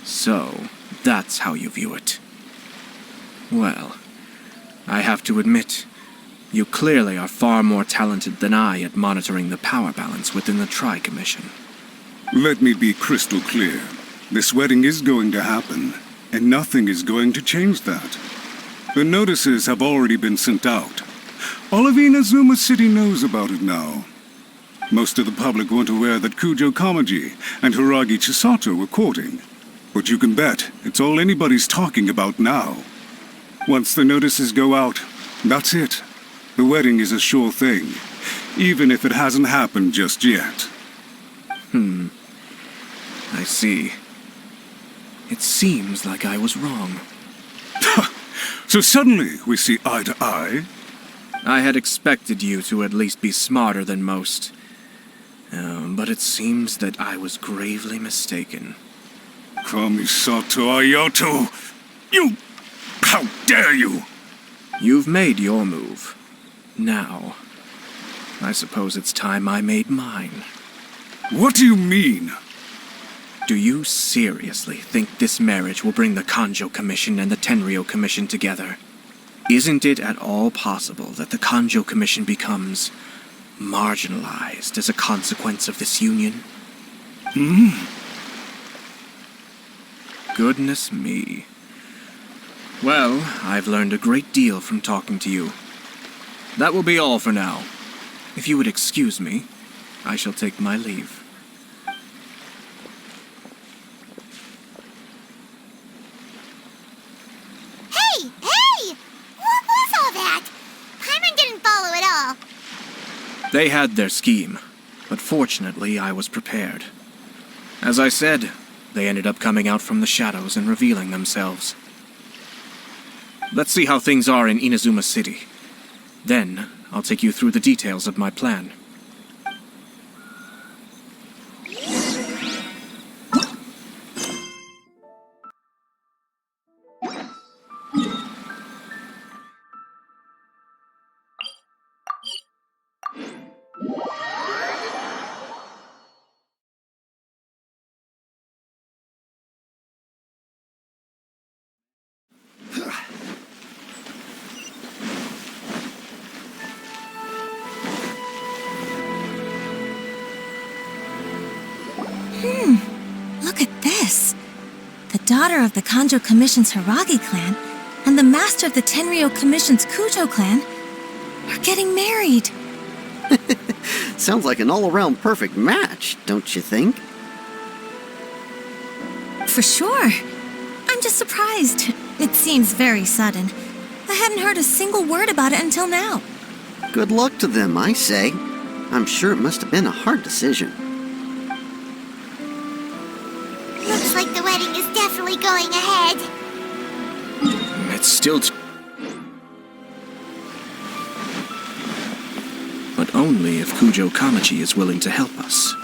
So, that's how you view it. Well, I have to admit, you clearly are far more talented than I at monitoring the power balance within the Tri-Commission. Let me be crystal clear. This wedding is going to happen, and nothing is going to change that. The notices have already been sent out. All of Inazuma City knows about it now. Most of the public weren't aware that Kujo Kamaji and Hiragi Chisato were courting. But you can bet it's all anybody's talking about now. Once the notices go out, that's it. The wedding is a sure thing, even if it hasn't happened just yet. I see. It seems like I was wrong. So suddenly we see eye to eye? I had expected you to at least be smarter than most. But it seems that I was gravely mistaken. Kamisato Ayato! You... How dare you! You've made your move. Now, I suppose it's time I made mine. What do you mean? Do you seriously think this marriage will bring the Kanjo Commission and the Tenryo Commission together? Isn't it at all possible that the Kanjo Commission becomes marginalized as a consequence of this union? Goodness me. Well, I've learned a great deal from talking to you. That will be all for now. If you would excuse me, I shall take my leave. Hey! What was all that? Paimon didn't follow at all. They had their scheme, but fortunately I was prepared. As I said, they ended up coming out from the shadows and revealing themselves. Let's see how things are in Inazuma City. Then, I'll take you through the details of my plan. Look at this. The daughter of the Kanjo Commission's Hiragi clan and the master of the Tenryo Commission's Kujo clan are getting married. Sounds like an all-around perfect match, don't you think? For sure. I'm just surprised. It seems very sudden. I hadn't heard a single word about it until now. Good luck to them, I say. I'm sure it must have been a hard decision. Looks like the wedding is definitely going ahead. It's still... But only if Kujo Kamaji is willing to help us.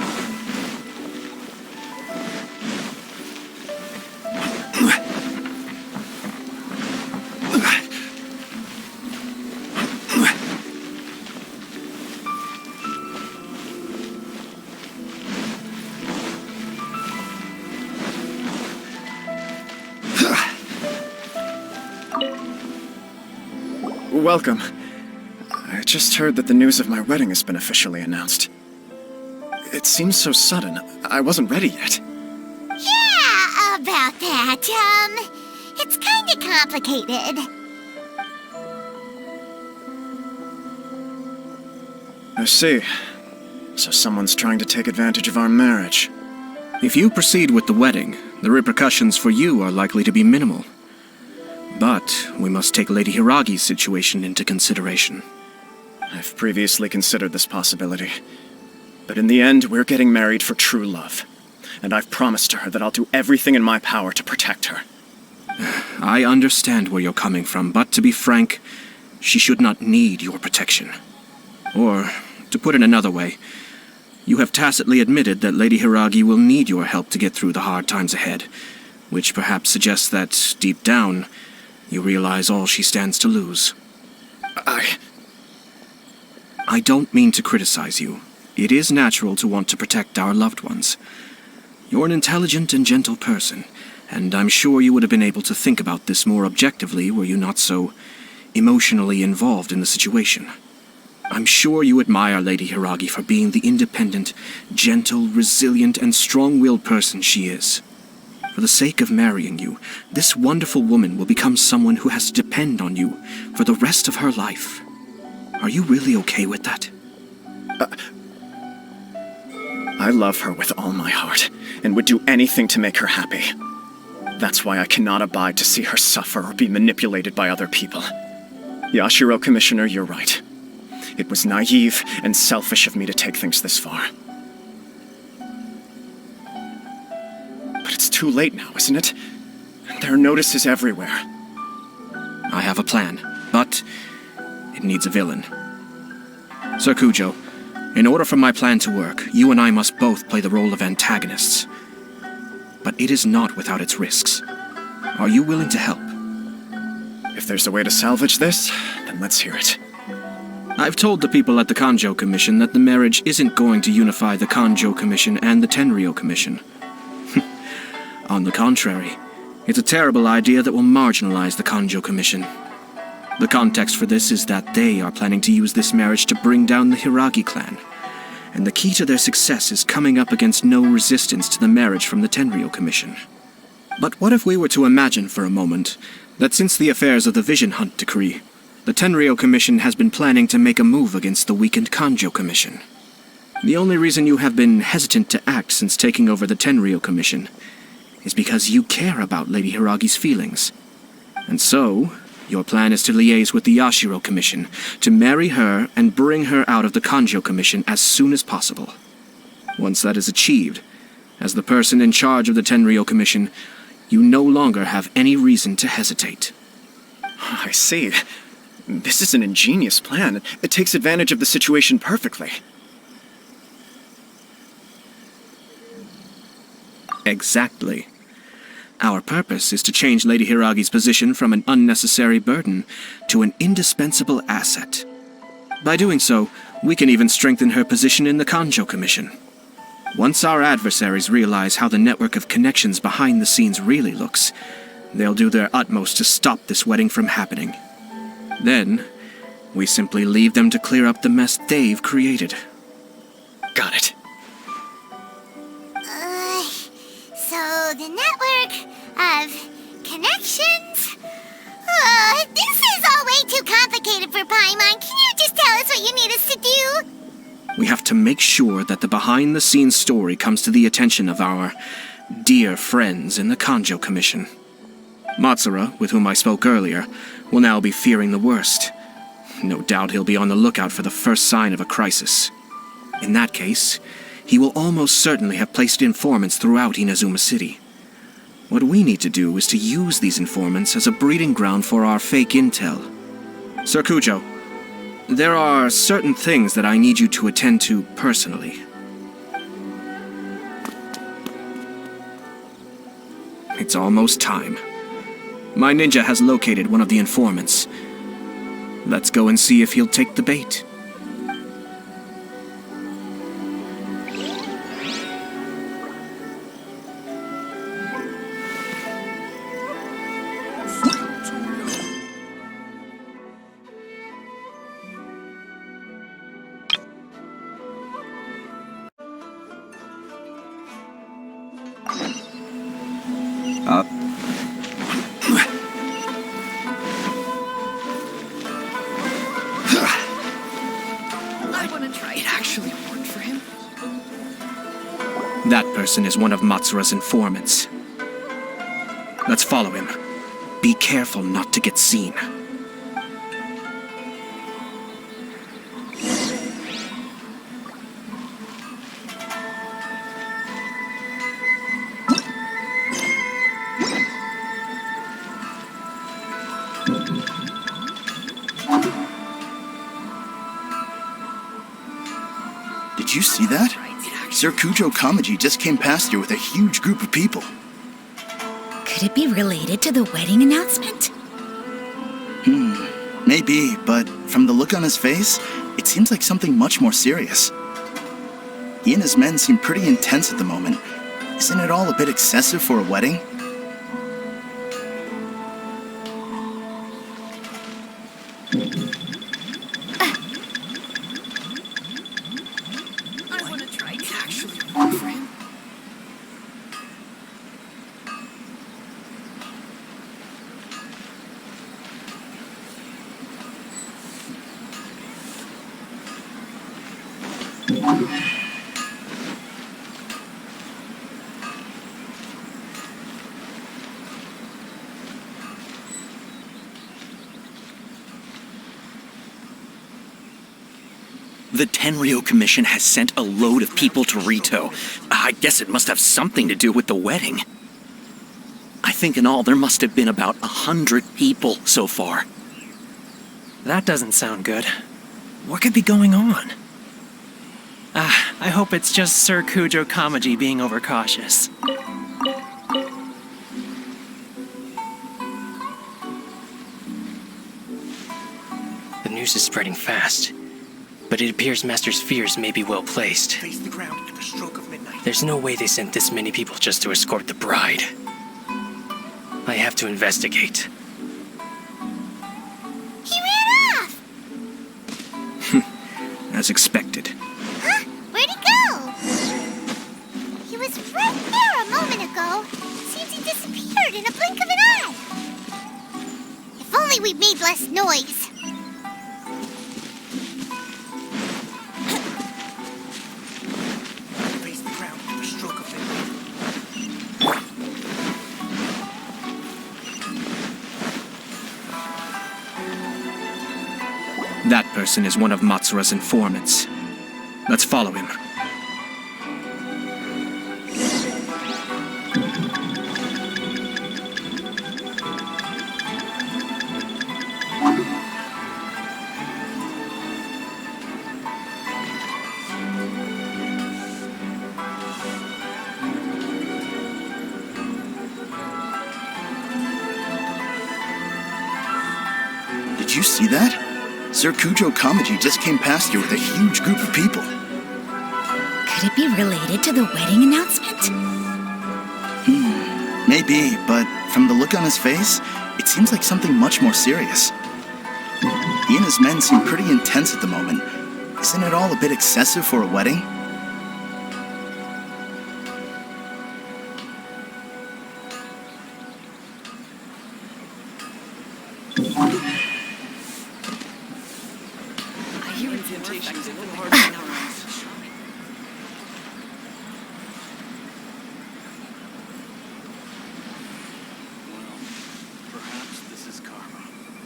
Welcome. I just heard that the news of my wedding has been officially announced. It seems so sudden. I wasn't ready yet. Yeah, about that. It's kinda complicated. I see. So someone's trying to take advantage of our marriage. If you proceed with the wedding, the repercussions for you are likely to be minimal. But we must take Lady Hiragi's situation into consideration. I've previously considered this possibility. But in the end, we're getting married for true love. And I've promised her that I'll do everything in my power to protect her. I understand where you're coming from, but to be frank, she should not need your protection. Or, to put it another way, You have tacitly admitted that Lady Hiragi will need your help to get through the hard times ahead, which perhaps suggests that, deep down, you realize all she stands to lose. I don't mean to criticize you. It is natural to want to protect our loved ones. You're an intelligent and gentle person, and I'm sure you would have been able to think about this more objectively were you not so emotionally involved in the situation. I'm sure you admire Lady Hiragi for being the independent, gentle, resilient, and strong-willed person she is. For the sake of marrying you, this wonderful woman will become someone who has to depend on you for the rest of her life. Are you really okay with that? I love her with all my heart, and would do anything to make her happy. That's why I cannot abide to see her suffer or be manipulated by other people. Yashiro, Commissioner, you're right. It was naive and selfish of me to take things this far. But it's too late now, isn't it? There are notices everywhere. I have a plan, but it needs a villain. Sir Kujo, in order for my plan to work, you and I must both play the role of antagonists. But it is not without its risks. Are you willing to help? If there's a way to salvage this, then let's hear it. I've told the people at the Kanjo Commission that the marriage isn't going to unify the Kanjo Commission and the Tenryou Commission. On the contrary, it's a terrible idea that will marginalize the Kanjo Commission. The context for this is that they are planning to use this marriage to bring down the Hiragi clan, and the key to their success is coming up against no resistance to the marriage from the Tenryou Commission. But what if we were to imagine for a moment that since the affairs of the Vision Hunt decree, the Tenryou Commission has been planning to make a move against the weakened Kanjo Commission? The only reason you have been hesitant to act since taking over the Tenryou Commission is because you care about Lady Hiragi's feelings. And so, your plan is to liaise with the Yashiro Commission, to marry her and bring her out of the Kanjo Commission as soon as possible. Once that is achieved, as the person in charge of the Tenryou Commission, you no longer have any reason to hesitate. I see. This is an ingenious plan. It takes advantage of the situation perfectly. Exactly. Our purpose is to change Lady Hiragi's position from an unnecessary burden to an indispensable asset. By doing so, we can even strengthen her position in the Kanjo Commission. Once our adversaries realize how the network of connections behind the scenes really looks, they'll do their utmost to stop this wedding from happening. Then, we simply leave them to clear up the mess they've created. Got it. So the network of connections? This is all way too complicated for Paimon. Can you just tell us what you need us to do? We have to make sure that the behind-the-scenes story comes to the attention of our dear friends in the Kanjo Commission. Matsura, with whom I spoke earlier, will now be fearing the worst. No doubt he'll be on the lookout for the first sign of a crisis. In that case, he will almost certainly have placed informants throughout Inazuma City. What we need to do is to use these informants as a breeding ground for our fake intel. Sir Kujo, there are certain things that I need you to attend to personally. It's almost time. My ninja has located one of the informants. Let's go and see if he'll take the bait. That person is one of Matsura's informants. Let's follow him. Be careful not to get seen. Did you see that? Sir Kujo Kamaji just came past here with a huge group of people. Could it be related to the wedding announcement? Maybe, but from the look on his face, it seems like something much more serious. He and his men seem pretty intense at the moment. Isn't it all a bit excessive for a wedding? I want to try to actually work for him. The Tenryo Commission has sent a load of people to Rito. I guess it must have something to do with the wedding. I think in all there must have been about 100 people so far. That doesn't sound good. What could be going on? I hope it's just Sir Kujo Kamaji being overcautious. The news is spreading fast, but it appears Master's fears may be well placed. Face the ground at the stroke of midnight. There's no way they sent this many people just to escort the bride. I have to investigate. He ran off! As expected. Huh? Where'd he go? He was right there a moment ago. Seems he disappeared in a blink of an eye. If only we'd made less noise. Face the ground at the stroke of midnight. That person is one of Matsura's informants. Let's follow him. Did you see that? Sir Kujo Kamaji just came past here with a huge group of people. Could it be related to the wedding announcement? Maybe, but from the look on his face, it seems like something much more serious. He and his men seem pretty intense at the moment. Isn't it all a bit excessive for a wedding?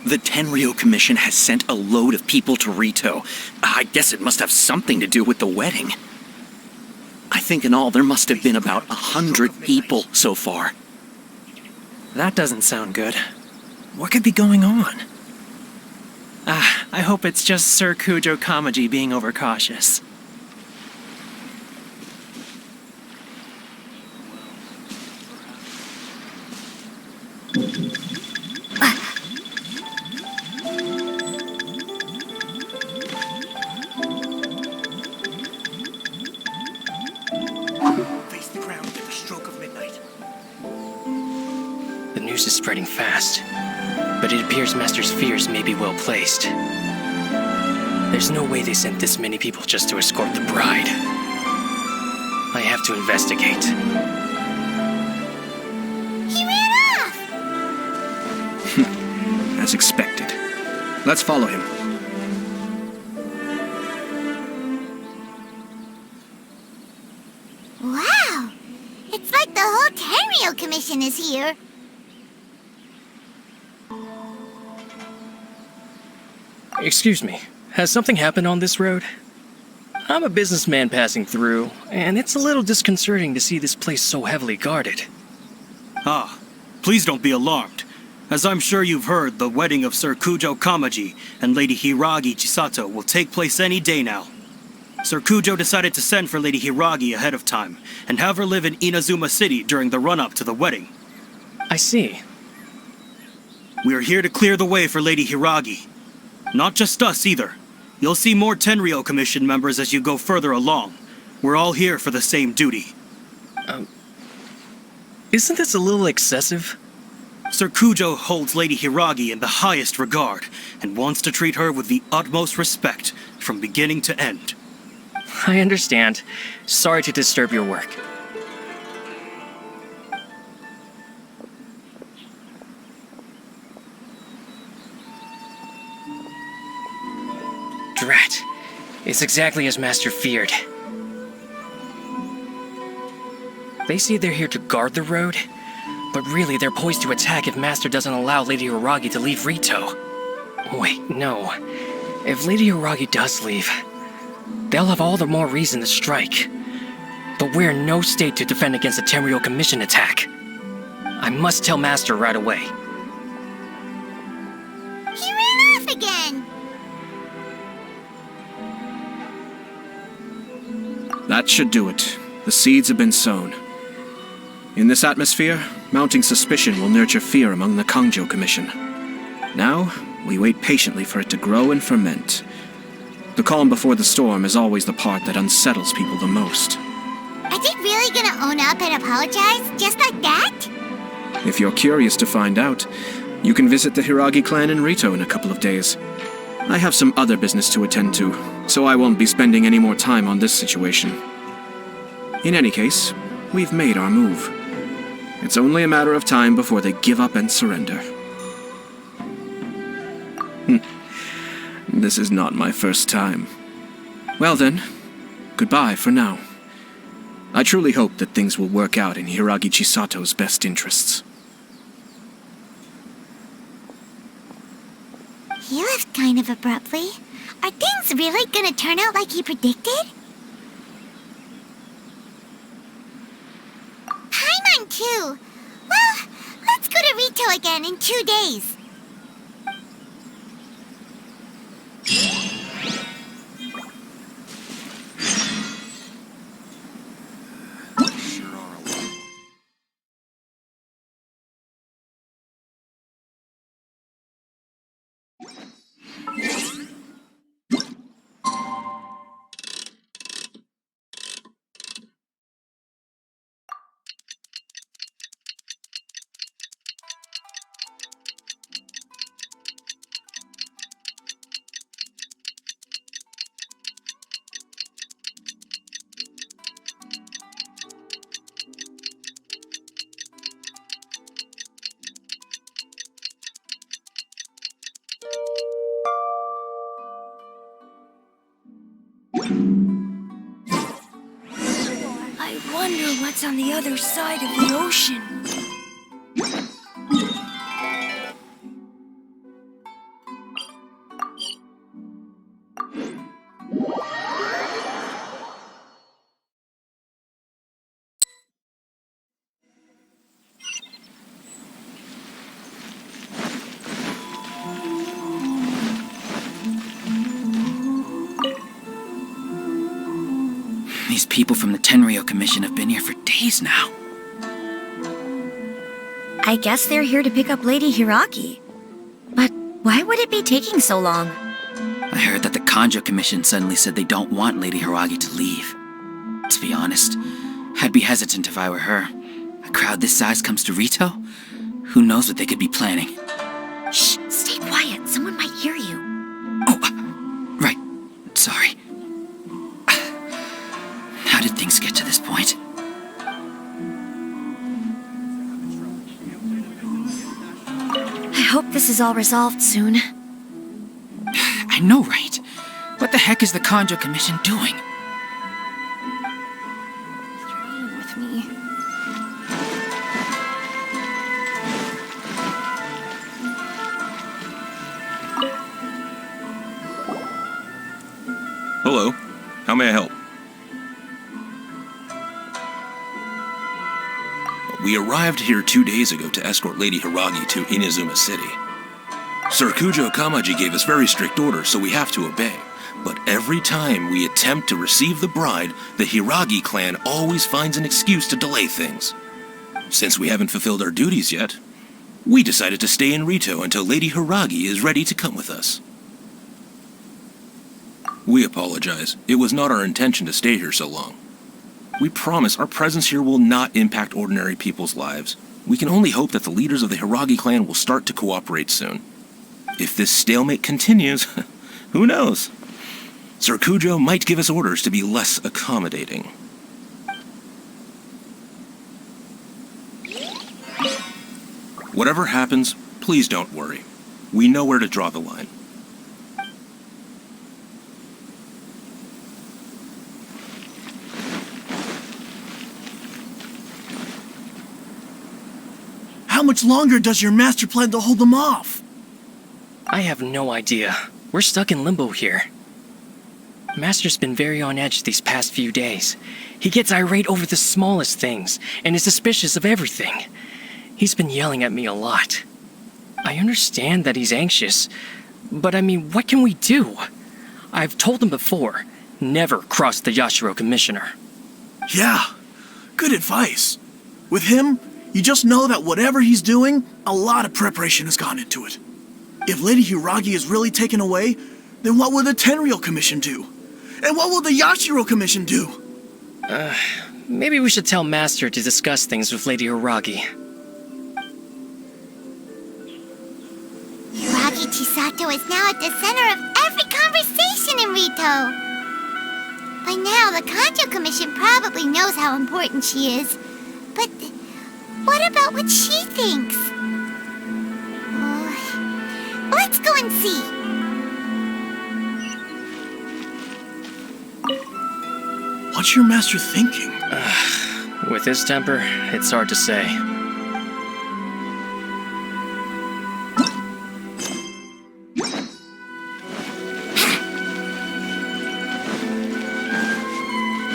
The Tenryo Commission has sent a load of people to Rito. I guess it must have something to do with the wedding. I think in all there must have been about 100 people so far. That doesn't sound good. What could be going on? I hope it's just Sir Kujo Kamaji being overcautious. Face the ground at the stroke of midnight. The news is spreading fast, but it appears Master's fears may be well placed. There's no way they sent this many people just to escort the bride. I have to investigate. He ran off! As expected. Let's follow him. Wow! It's like the whole Tenryo Commission is here. Excuse me, has something happened on this road? I'm a businessman passing through, and it's a little disconcerting to see this place so heavily guarded. Ah, please don't be alarmed. As I'm sure you've heard, the wedding of Sir Kujo Kamaji and Lady Hiragi Chisato will take place any day now. Sir Kujo decided to send for Lady Hiragi ahead of time and have her live in Inazuma City during the run-up to the wedding. I see. We are here to clear the way for Lady Hiragi. Not just us either. You'll see more Tenryou Commission members as you go further along. We're all here for the same duty. Isn't this a little excessive? Sir Kujo holds Lady Hiragi in the highest regard and wants to treat her with the utmost respect from beginning to end. I understand. Sorry to disturb your work. Drat. It's exactly as Master feared. They say they're here to guard the road, but really they're poised to attack if Master doesn't allow Lady Hiragi to leave Rito. Wait, no. If Lady Hiragi does leave, they'll have all the more reason to strike. But we're in no state to defend against a Tenryou Commission attack. I must tell Master right away. He ran off again! That should do it. The seeds have been sown. In this atmosphere, mounting suspicion will nurture fear among the Kangjo Commission. Now, we wait patiently for it to grow and ferment. The calm before the storm is always the part that unsettles people the most. Are they really gonna own up and apologize, just like that? If you're curious to find out, you can visit the Hiragi clan in Rito in a couple of days. I have some other business to attend to, so I won't be spending any more time on this situation. In any case, we've made our move. It's only a matter of time before they give up and surrender. This is not my first time. Well then, goodbye for now. I truly hope that things will work out in Hiragi Chisato's best interests. He left kind of abruptly. Are things really gonna turn out like he predicted? Paimon too. Well, let's go to Rito again in 2 days. I wonder what's on the other side of the ocean. These people from the Tenryou Commission have been here for days now. I guess they're here to pick up Lady Hiragi. But why would it be taking so long? I heard that the Kanjo Commission suddenly said they don't want Lady Hiragi to leave. To be honest, I'd be hesitant if I were her. A crowd this size comes to Rito? Who knows what they could be planning? Shh, stay quiet. Someone might hear you. Oh, right. Sorry. How did things get to this point? I hope this is all resolved soon. I know, right? What the heck is the Kanjo Commission doing? With me. Hello. How may I help? We arrived here 2 days ago to escort Lady Hiragi to Inazuma City. Sir Kujo Kamaji gave us very strict orders, so we have to obey. But every time we attempt to receive the bride, the Hiragi clan always finds an excuse to delay things. Since we haven't fulfilled our duties yet, we decided to stay in Rito until Lady Hiragi is ready to come with us. We apologize. It was not our intention to stay here so long. We promise our presence here will not impact ordinary people's lives. We can only hope that the leaders of the Hiragi clan will start to cooperate soon. If this stalemate continues, who knows? Sir Kujo might give us orders to be less accommodating. Whatever happens, please don't worry. We know where to draw the line. How much longer does your master plan to hold them off? I have no idea. We're stuck in limbo here. Master's been very on edge these past few days. He gets irate over the smallest things, and is suspicious of everything. He's been yelling at me a lot. I understand that he's anxious, but I mean, what can we do? I've told him before, never cross the Yashiro Commissioner. Yeah, good advice. With him, you just know that whatever he's doing, a lot of preparation has gone into it. If Lady Hiragi is really taken away, then what will the Tenryou Commission do? And what will the Yashiro Commission do? Maybe we should tell Master to discuss things with Lady Hiragi. Hiragi Chisato is now at the center of every conversation in Rito. By now, the Kanjo Commission probably knows how important she is. But what about what she thinks? Let's go and see. What's your master thinking? With his temper, it's hard to say.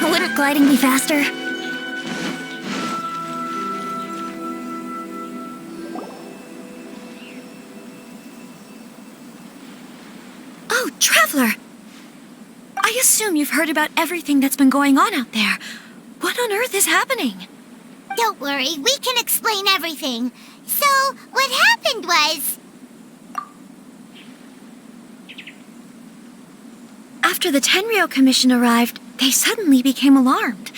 Wouldn't gliding be faster? Oh, Traveler! I assume you've heard about everything that's been going on out there. What on earth is happening? Don't worry, we can explain everything. So, what happened was... After the Tenryou Commission arrived, they suddenly became alarmed.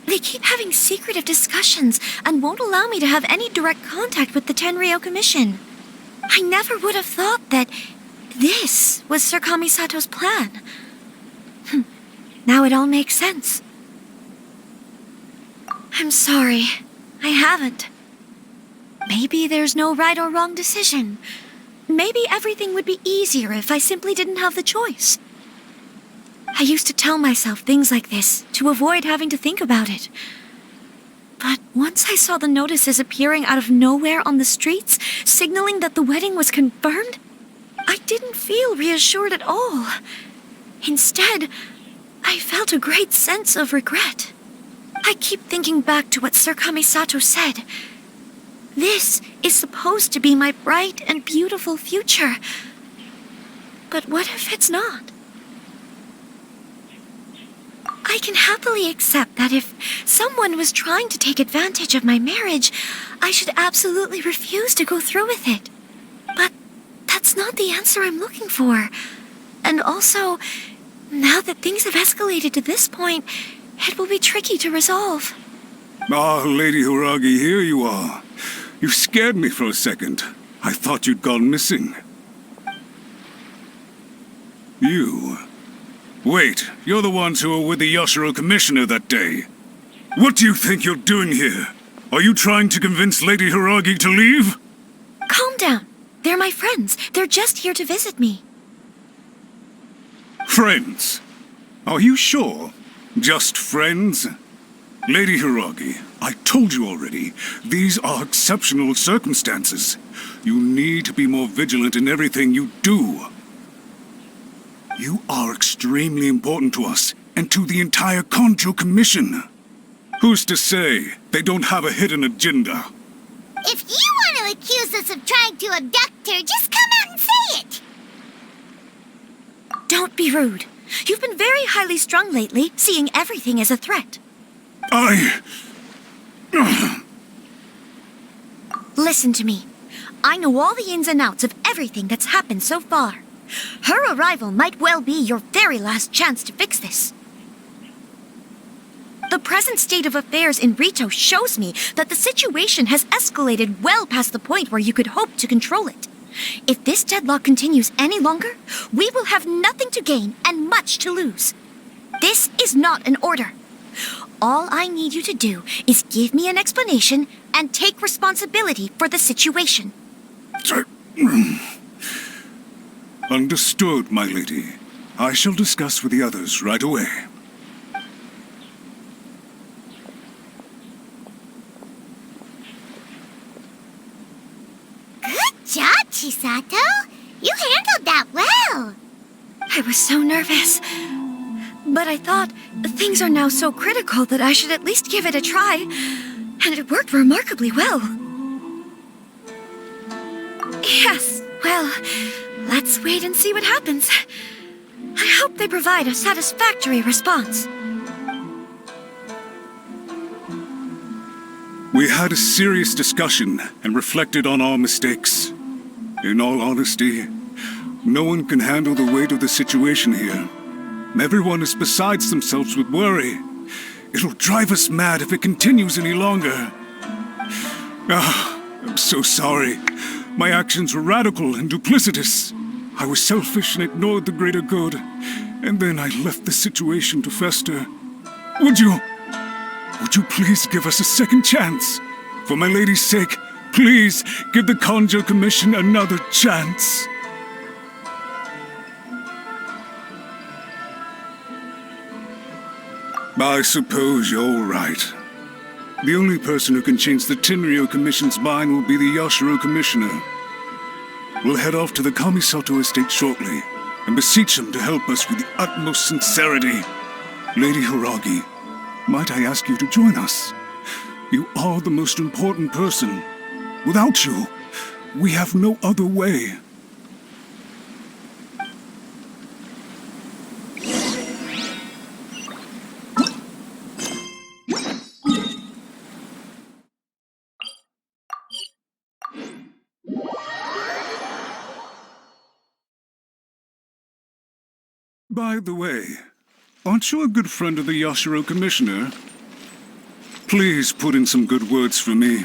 They keep having secretive discussions and won't allow me to have any direct contact with the Tenryou Commission. I never would have thought that this was Sir Kamisato's plan. Now it all makes sense. I'm sorry. I haven't. Maybe there's no right or wrong decision. Maybe everything would be easier if I simply didn't have the choice. I used to tell myself things like this to avoid having to think about it. But once I saw the notices appearing out of nowhere on the streets, signaling that the wedding was confirmed, I didn't feel reassured at all. Instead, I felt a great sense of regret. I keep thinking back to what Sir Kamisato said. This is supposed to be my bright and beautiful future. But what if it's not? I can happily accept that if someone was trying to take advantage of my marriage, I should absolutely refuse to go through with it. But that's not the answer I'm looking for. And also, now that things have escalated to this point, it will be tricky to resolve. Ah, Lady Hiragi, here you are. You scared me for a second. I thought you'd gone missing. You... Wait, you're the ones who were with the Yashiro Commissioner that day. What do you think you're doing here? Are you trying to convince Lady Hiragi to leave? Calm down. They're my friends. They're just here to visit me. Friends? Are you sure? Just friends? Lady Hiragi, I told you already, these are exceptional circumstances. You need to be more vigilant in everything you do. You are extremely important to us, and to the entire Kanjo Commission. Who's to say they don't have a hidden agenda? If you want to accuse us of trying to abduct her, just come out and say it! Don't be rude. You've been very highly strung lately, seeing everything as a threat. Listen to me. I know all the ins and outs of everything that's happened so far. Her arrival might well be your very last chance to fix this. The present state of affairs in Rito shows me that the situation has escalated well past the point where you could hope to control it. If this deadlock continues any longer, we will have nothing to gain and much to lose. This is not an order. All I need you to do is give me an explanation and take responsibility for the situation. Understood, my lady. I shall discuss with the others right away. Good job, Chisato. You handled that well. I was so nervous. But I thought things are now so critical that I should at least give it a try. And it worked remarkably well. Yes, well, let's wait and see what happens. I hope they provide a satisfactory response. We had a serious discussion and reflected on our mistakes. In all honesty, no one can handle the weight of the situation here. Everyone is besides themselves with worry. It'll drive us mad if it continues any longer. I'm so sorry. My actions were radical and duplicitous. I was selfish and ignored the greater good. And then I left the situation to fester. Would you please give us a second chance? For my lady's sake, please give the Conjo Commission another chance. I suppose you're right. The only person who can change the Tenryo Commission's mind will be the Yashiro Commissioner. We'll head off to the Kamisato estate shortly and beseech him to help us with the utmost sincerity. Lady Hiragi, might I ask you to join us? You are the most important person. Without you, we have no other way. By the way, aren't you a good friend of the Yashiro Commissioner? Please put in some good words for me.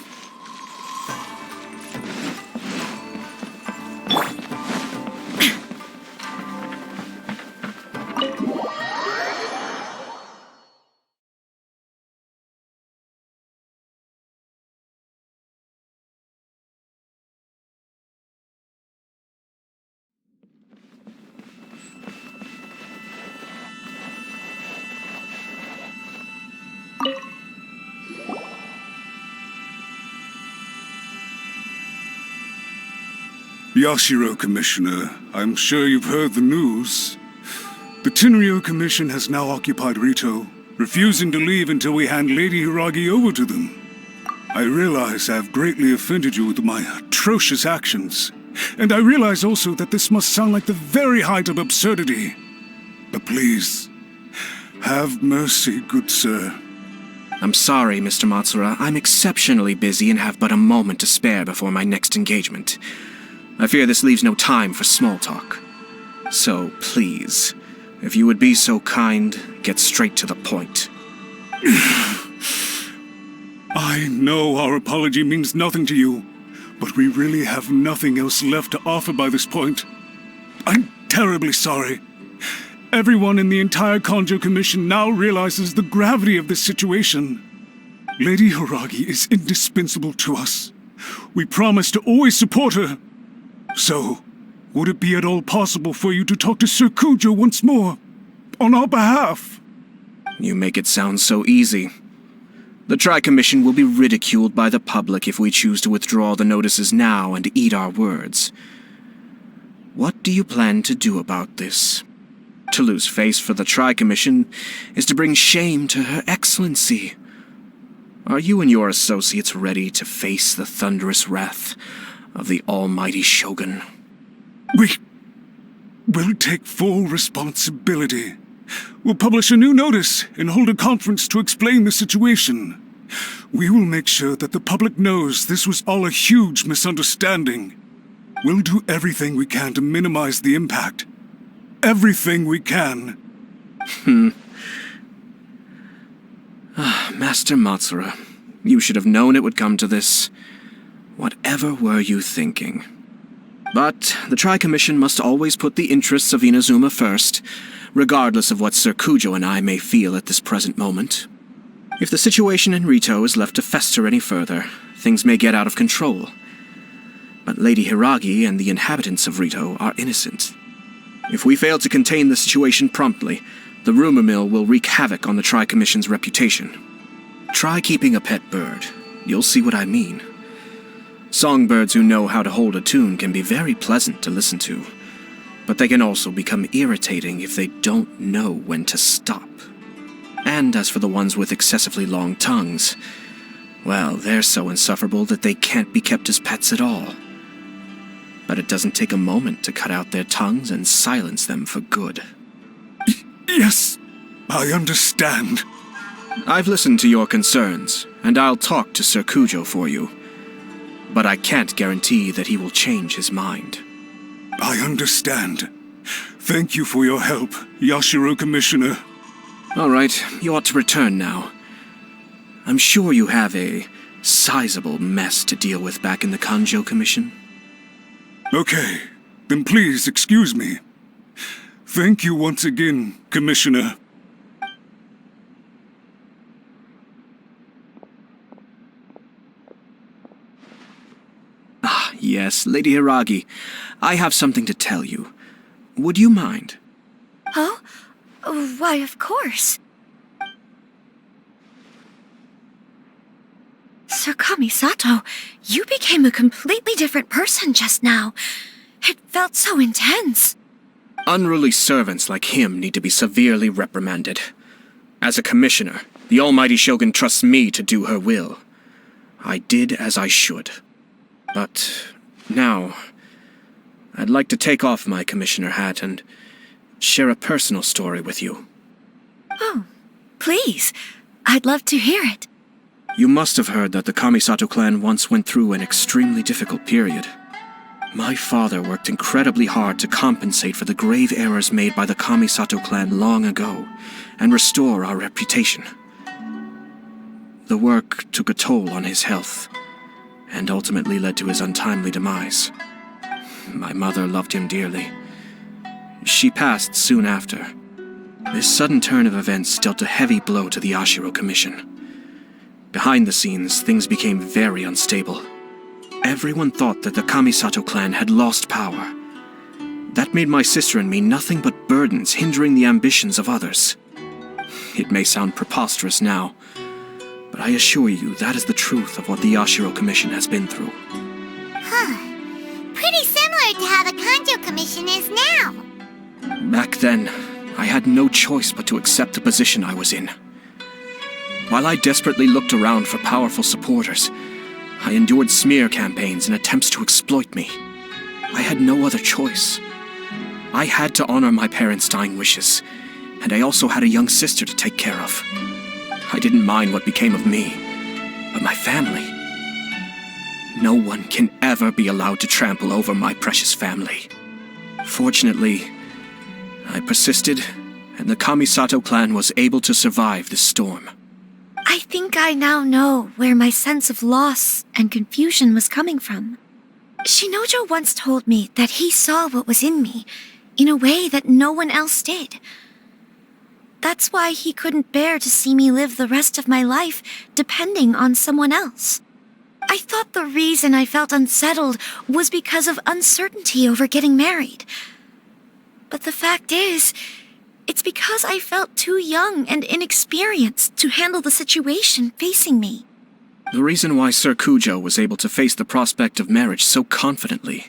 Yashiro Commissioner, I'm sure you've heard the news. The Tenryo Commission has now occupied Rito, refusing to leave until we hand Lady Hiragi over to them. I realize I have greatly offended you with my atrocious actions, and I realize also that this must sound like the very height of absurdity. But please, have mercy, good sir. I'm sorry, Mr. Matsura. I'm exceptionally busy and have but a moment to spare before my next engagement. I fear this leaves no time for small talk. So, please, if you would be so kind, get straight to the point. I know our apology means nothing to you, but we really have nothing else left to offer by this point. I'm terribly sorry. Everyone in the entire Conjo Commission now realizes the gravity of this situation. Lady Hiragi is indispensable to us. We promise to always support her. So, would it be at all possible for you to talk to Sir Kujo once more, on our behalf? You make it sound so easy. The Tri-Commission will be ridiculed by the public if we choose to withdraw the notices now and eat our words. What do you plan to do about this? To lose face for the Tri-Commission is to bring shame to Her Excellency. Are you and your associates ready to face the thunderous wrath of the almighty Shogun? We will take full responsibility. We'll publish a new notice and hold a conference to explain the situation. We will make sure that the public knows this was all a huge misunderstanding. We'll do everything we can to minimize the impact. Everything we can. Master Matsura, you should have known it would come to this. Whatever were you thinking? But the Tri-Commission must always put the interests of Inazuma first, regardless of what Sir Kujo and I may feel at this present moment. If the situation in Rito is left to fester any further, things may get out of control. But Lady Hiragi and the inhabitants of Rito are innocent. If we fail to contain the situation promptly, the rumor mill will wreak havoc on the Tri-Commission's reputation. Try keeping a pet bird. You'll see what I mean. Songbirds who know how to hold a tune can be very pleasant to listen to, but they can also become irritating if they don't know when to stop. And as for the ones with excessively long tongues, well, they're so insufferable that they can't be kept as pets at all. But it doesn't take a moment to cut out their tongues and silence them for good. Yes, I understand. I've listened to your concerns, and I'll talk to Sir Kujo for you. But I can't guarantee that he will change his mind. I understand. Thank you for your help, Yashiro Commissioner. All right, you ought to return now. I'm sure you have a sizable mess to deal with back in the Kanjo Commission. Okay, then please excuse me. Thank you once again, Commissioner. Ah, yes, Lady Hiragi. I have something to tell you. Would you mind? Oh? Why, of course. Sir Kamisato, you became a completely different person just now. It felt so intense. Unruly servants like him need to be severely reprimanded. As a commissioner, the almighty Shogun trusts me to do her will. I did as I should. But now, I'd like to take off my commissioner hat and share a personal story with you. Oh, please. I'd love to hear it. You must have heard that the Kamisato clan once went through an extremely difficult period. My father worked incredibly hard to compensate for the grave errors made by the Kamisato clan long ago and restore our reputation. The work took a toll on his health and ultimately led to his untimely demise. My mother loved him dearly. She passed soon after. This sudden turn of events dealt a heavy blow to the Ashiro Commission. Behind the scenes, things became very unstable. Everyone thought that the Kamisato clan had lost power. That made my sister and me nothing but burdens hindering the ambitions of others. It may sound preposterous now, but I assure you that is the truth of what the Ashiro Commission has been through. Huh. Pretty similar to how the Kanjo Commission is now. Back then, I had no choice but to accept the position I was in. While I desperately looked around for powerful supporters, I endured smear campaigns and attempts to exploit me. I had no other choice. I had to honor my parents' dying wishes, and I also had a young sister to take care of. I didn't mind what became of me, but my family. No one can ever be allowed to trample over my precious family. Fortunately, I persisted, and the Kamisato clan was able to survive this storm. I think I now know where my sense of loss and confusion was coming from. Shinojo once told me that he saw what was in me in a way that no one else did. That's why he couldn't bear to see me live the rest of my life depending on someone else. I thought the reason I felt unsettled was because of uncertainty over getting married. But the fact is, it's because I felt too young and inexperienced to handle the situation facing me. The reason why Sir Kujo was able to face the prospect of marriage so confidently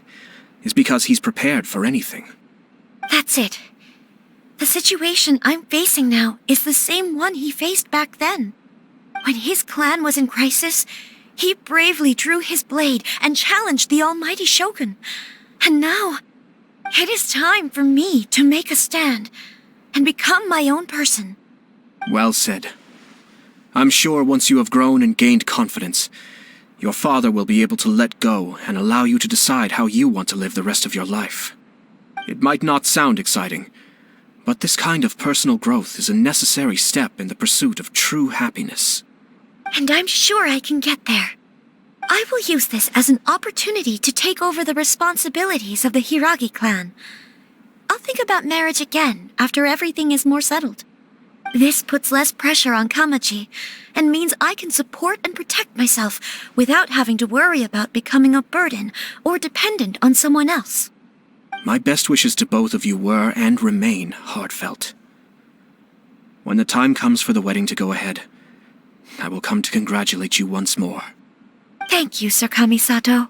is because he's prepared for anything. That's it. The situation I'm facing now is the same one he faced back then. When his clan was in crisis, he bravely drew his blade and challenged the almighty Shogun. And now, it is time for me to make a stand. and become my own person. Well said. I'm sure once you have grown and gained confidence, your father will be able to let go and allow you to decide how you want to live the rest of your life. It might not sound exciting, but this kind of personal growth is a necessary step in the pursuit of true happiness. And I'm sure I can get there. I will use this as an opportunity to take over the responsibilities of the Hiragi clan. I'll think about marriage again after everything is more settled. This puts less pressure on Kamaji, and means I can support and protect myself without having to worry about becoming a burden or dependent on someone else. My best wishes to both of you were and remain heartfelt. When the time comes for the wedding to go ahead, I will come to congratulate you once more. Thank you, Sir Kamisato.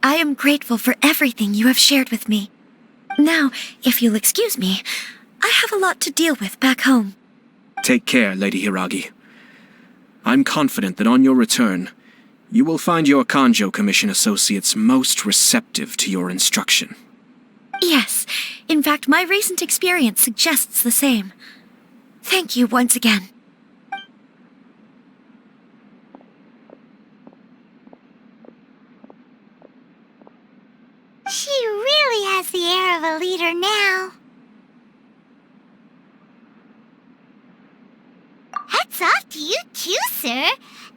I am grateful for everything you have shared with me. Now, if you'll excuse me, I have a lot to deal with back home. Take care, Lady Hiragi. I'm confident that on your return, you will find your Kanjo Commission associates most receptive to your instruction. Yes, in fact, my recent experience suggests the same. Thank you once again. She really has the air of a leader now. Hats off to you too, sir.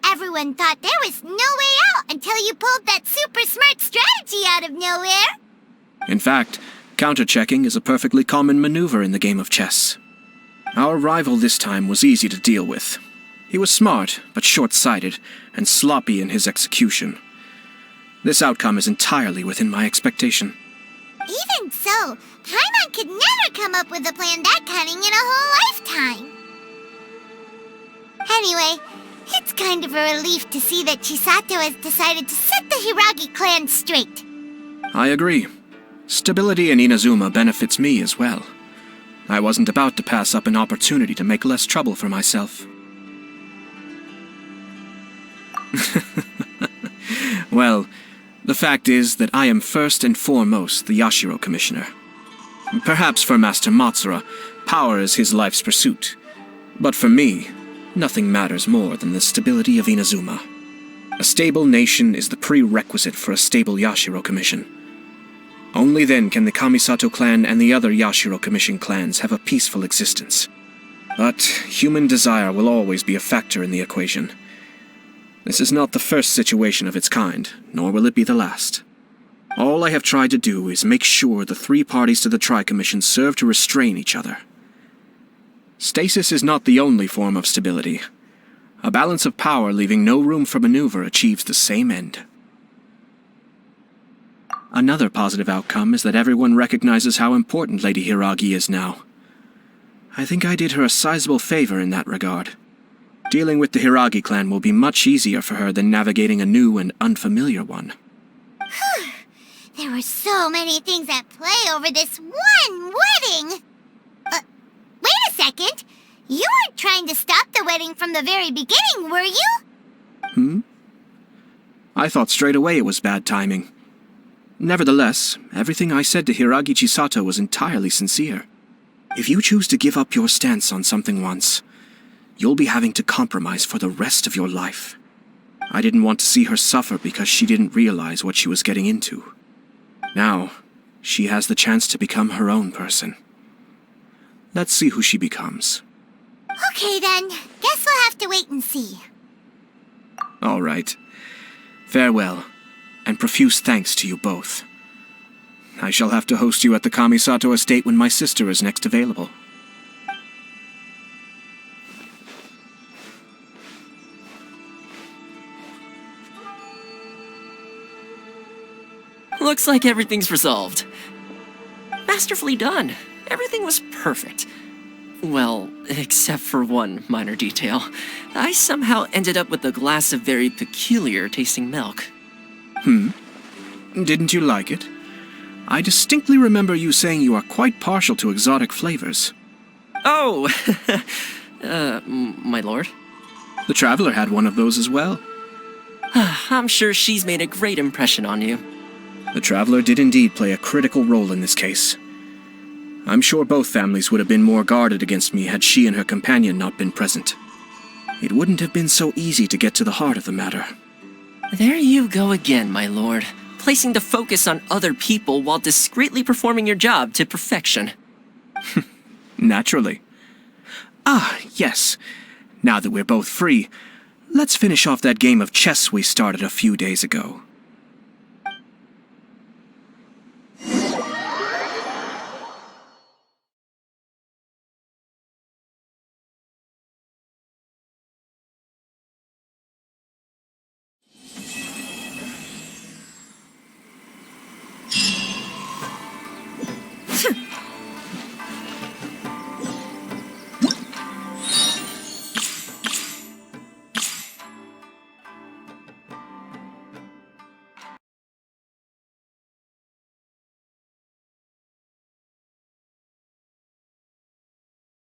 Everyone thought there was no way out until you pulled that super smart strategy out of nowhere. In fact, counter-checking is a perfectly common maneuver in the game of chess. Our rival this time was easy to deal with. He was smart, but short-sighted, and sloppy in his execution. This outcome is entirely within my expectation. Even so, Paimon could never come up with a plan that cunning in a whole lifetime. Anyway, it's kind of a relief to see that Chisato has decided to set the Hiragi clan straight. I agree. Stability in Inazuma benefits me as well. I wasn't about to pass up an opportunity to make less trouble for myself. Well, the fact is that I am first and foremost the Yashiro Commissioner. Perhaps for Master Matsura, power is his life's pursuit. But for me, nothing matters more than the stability of Inazuma. A stable nation is the prerequisite for a stable Yashiro Commission. Only then can the Kamisato clan and the other Yashiro Commission clans have a peaceful existence. But human desire will always be a factor in the equation. This is not the first situation of its kind, nor will it be the last. All I have tried to do is make sure the three parties to the Tri-Commission serve to restrain each other. Stasis is not the only form of stability. A balance of power leaving no room for maneuver achieves the same end. Another positive outcome is that everyone recognizes how important Lady Hiragi is now. I think I did her a sizable favor in that regard. Dealing with the Hiragi clan will be much easier for her than navigating a new and unfamiliar one. There were so many things at play over this one wedding! Wait a second! You weren't trying to stop the wedding from the very beginning, were you? I thought straight away it was bad timing. Nevertheless, everything I said to Hiragi Chisato was entirely sincere. If you choose to give up your stance on something once, you'll be having to compromise for the rest of your life. I didn't want to see her suffer because she didn't realize what she was getting into. Now, she has the chance to become her own person. Let's see who she becomes. Okay then, guess we'll have to wait and see. All right. Farewell, and profuse thanks to you both. I shall have to host you at the Kamisato estate when my sister is next available. Looks like everything's resolved. Masterfully done. Everything was perfect. Well, except for one minor detail. I somehow ended up with a glass of very peculiar tasting milk. Didn't you like it? I distinctly remember you saying you are quite partial to exotic flavors. Oh, my lord. The Traveler had one of those as well. I'm sure she's made a great impression on you. The Traveler did indeed play a critical role in this case. I'm sure both families would have been more guarded against me had she and her companion not been present. It wouldn't have been so easy to get to the heart of the matter. There you go again, my lord. Placing the focus on other people while discreetly performing your job to perfection. Naturally. Ah, yes. Now that we're both free, let's finish off that game of chess we started a few days ago.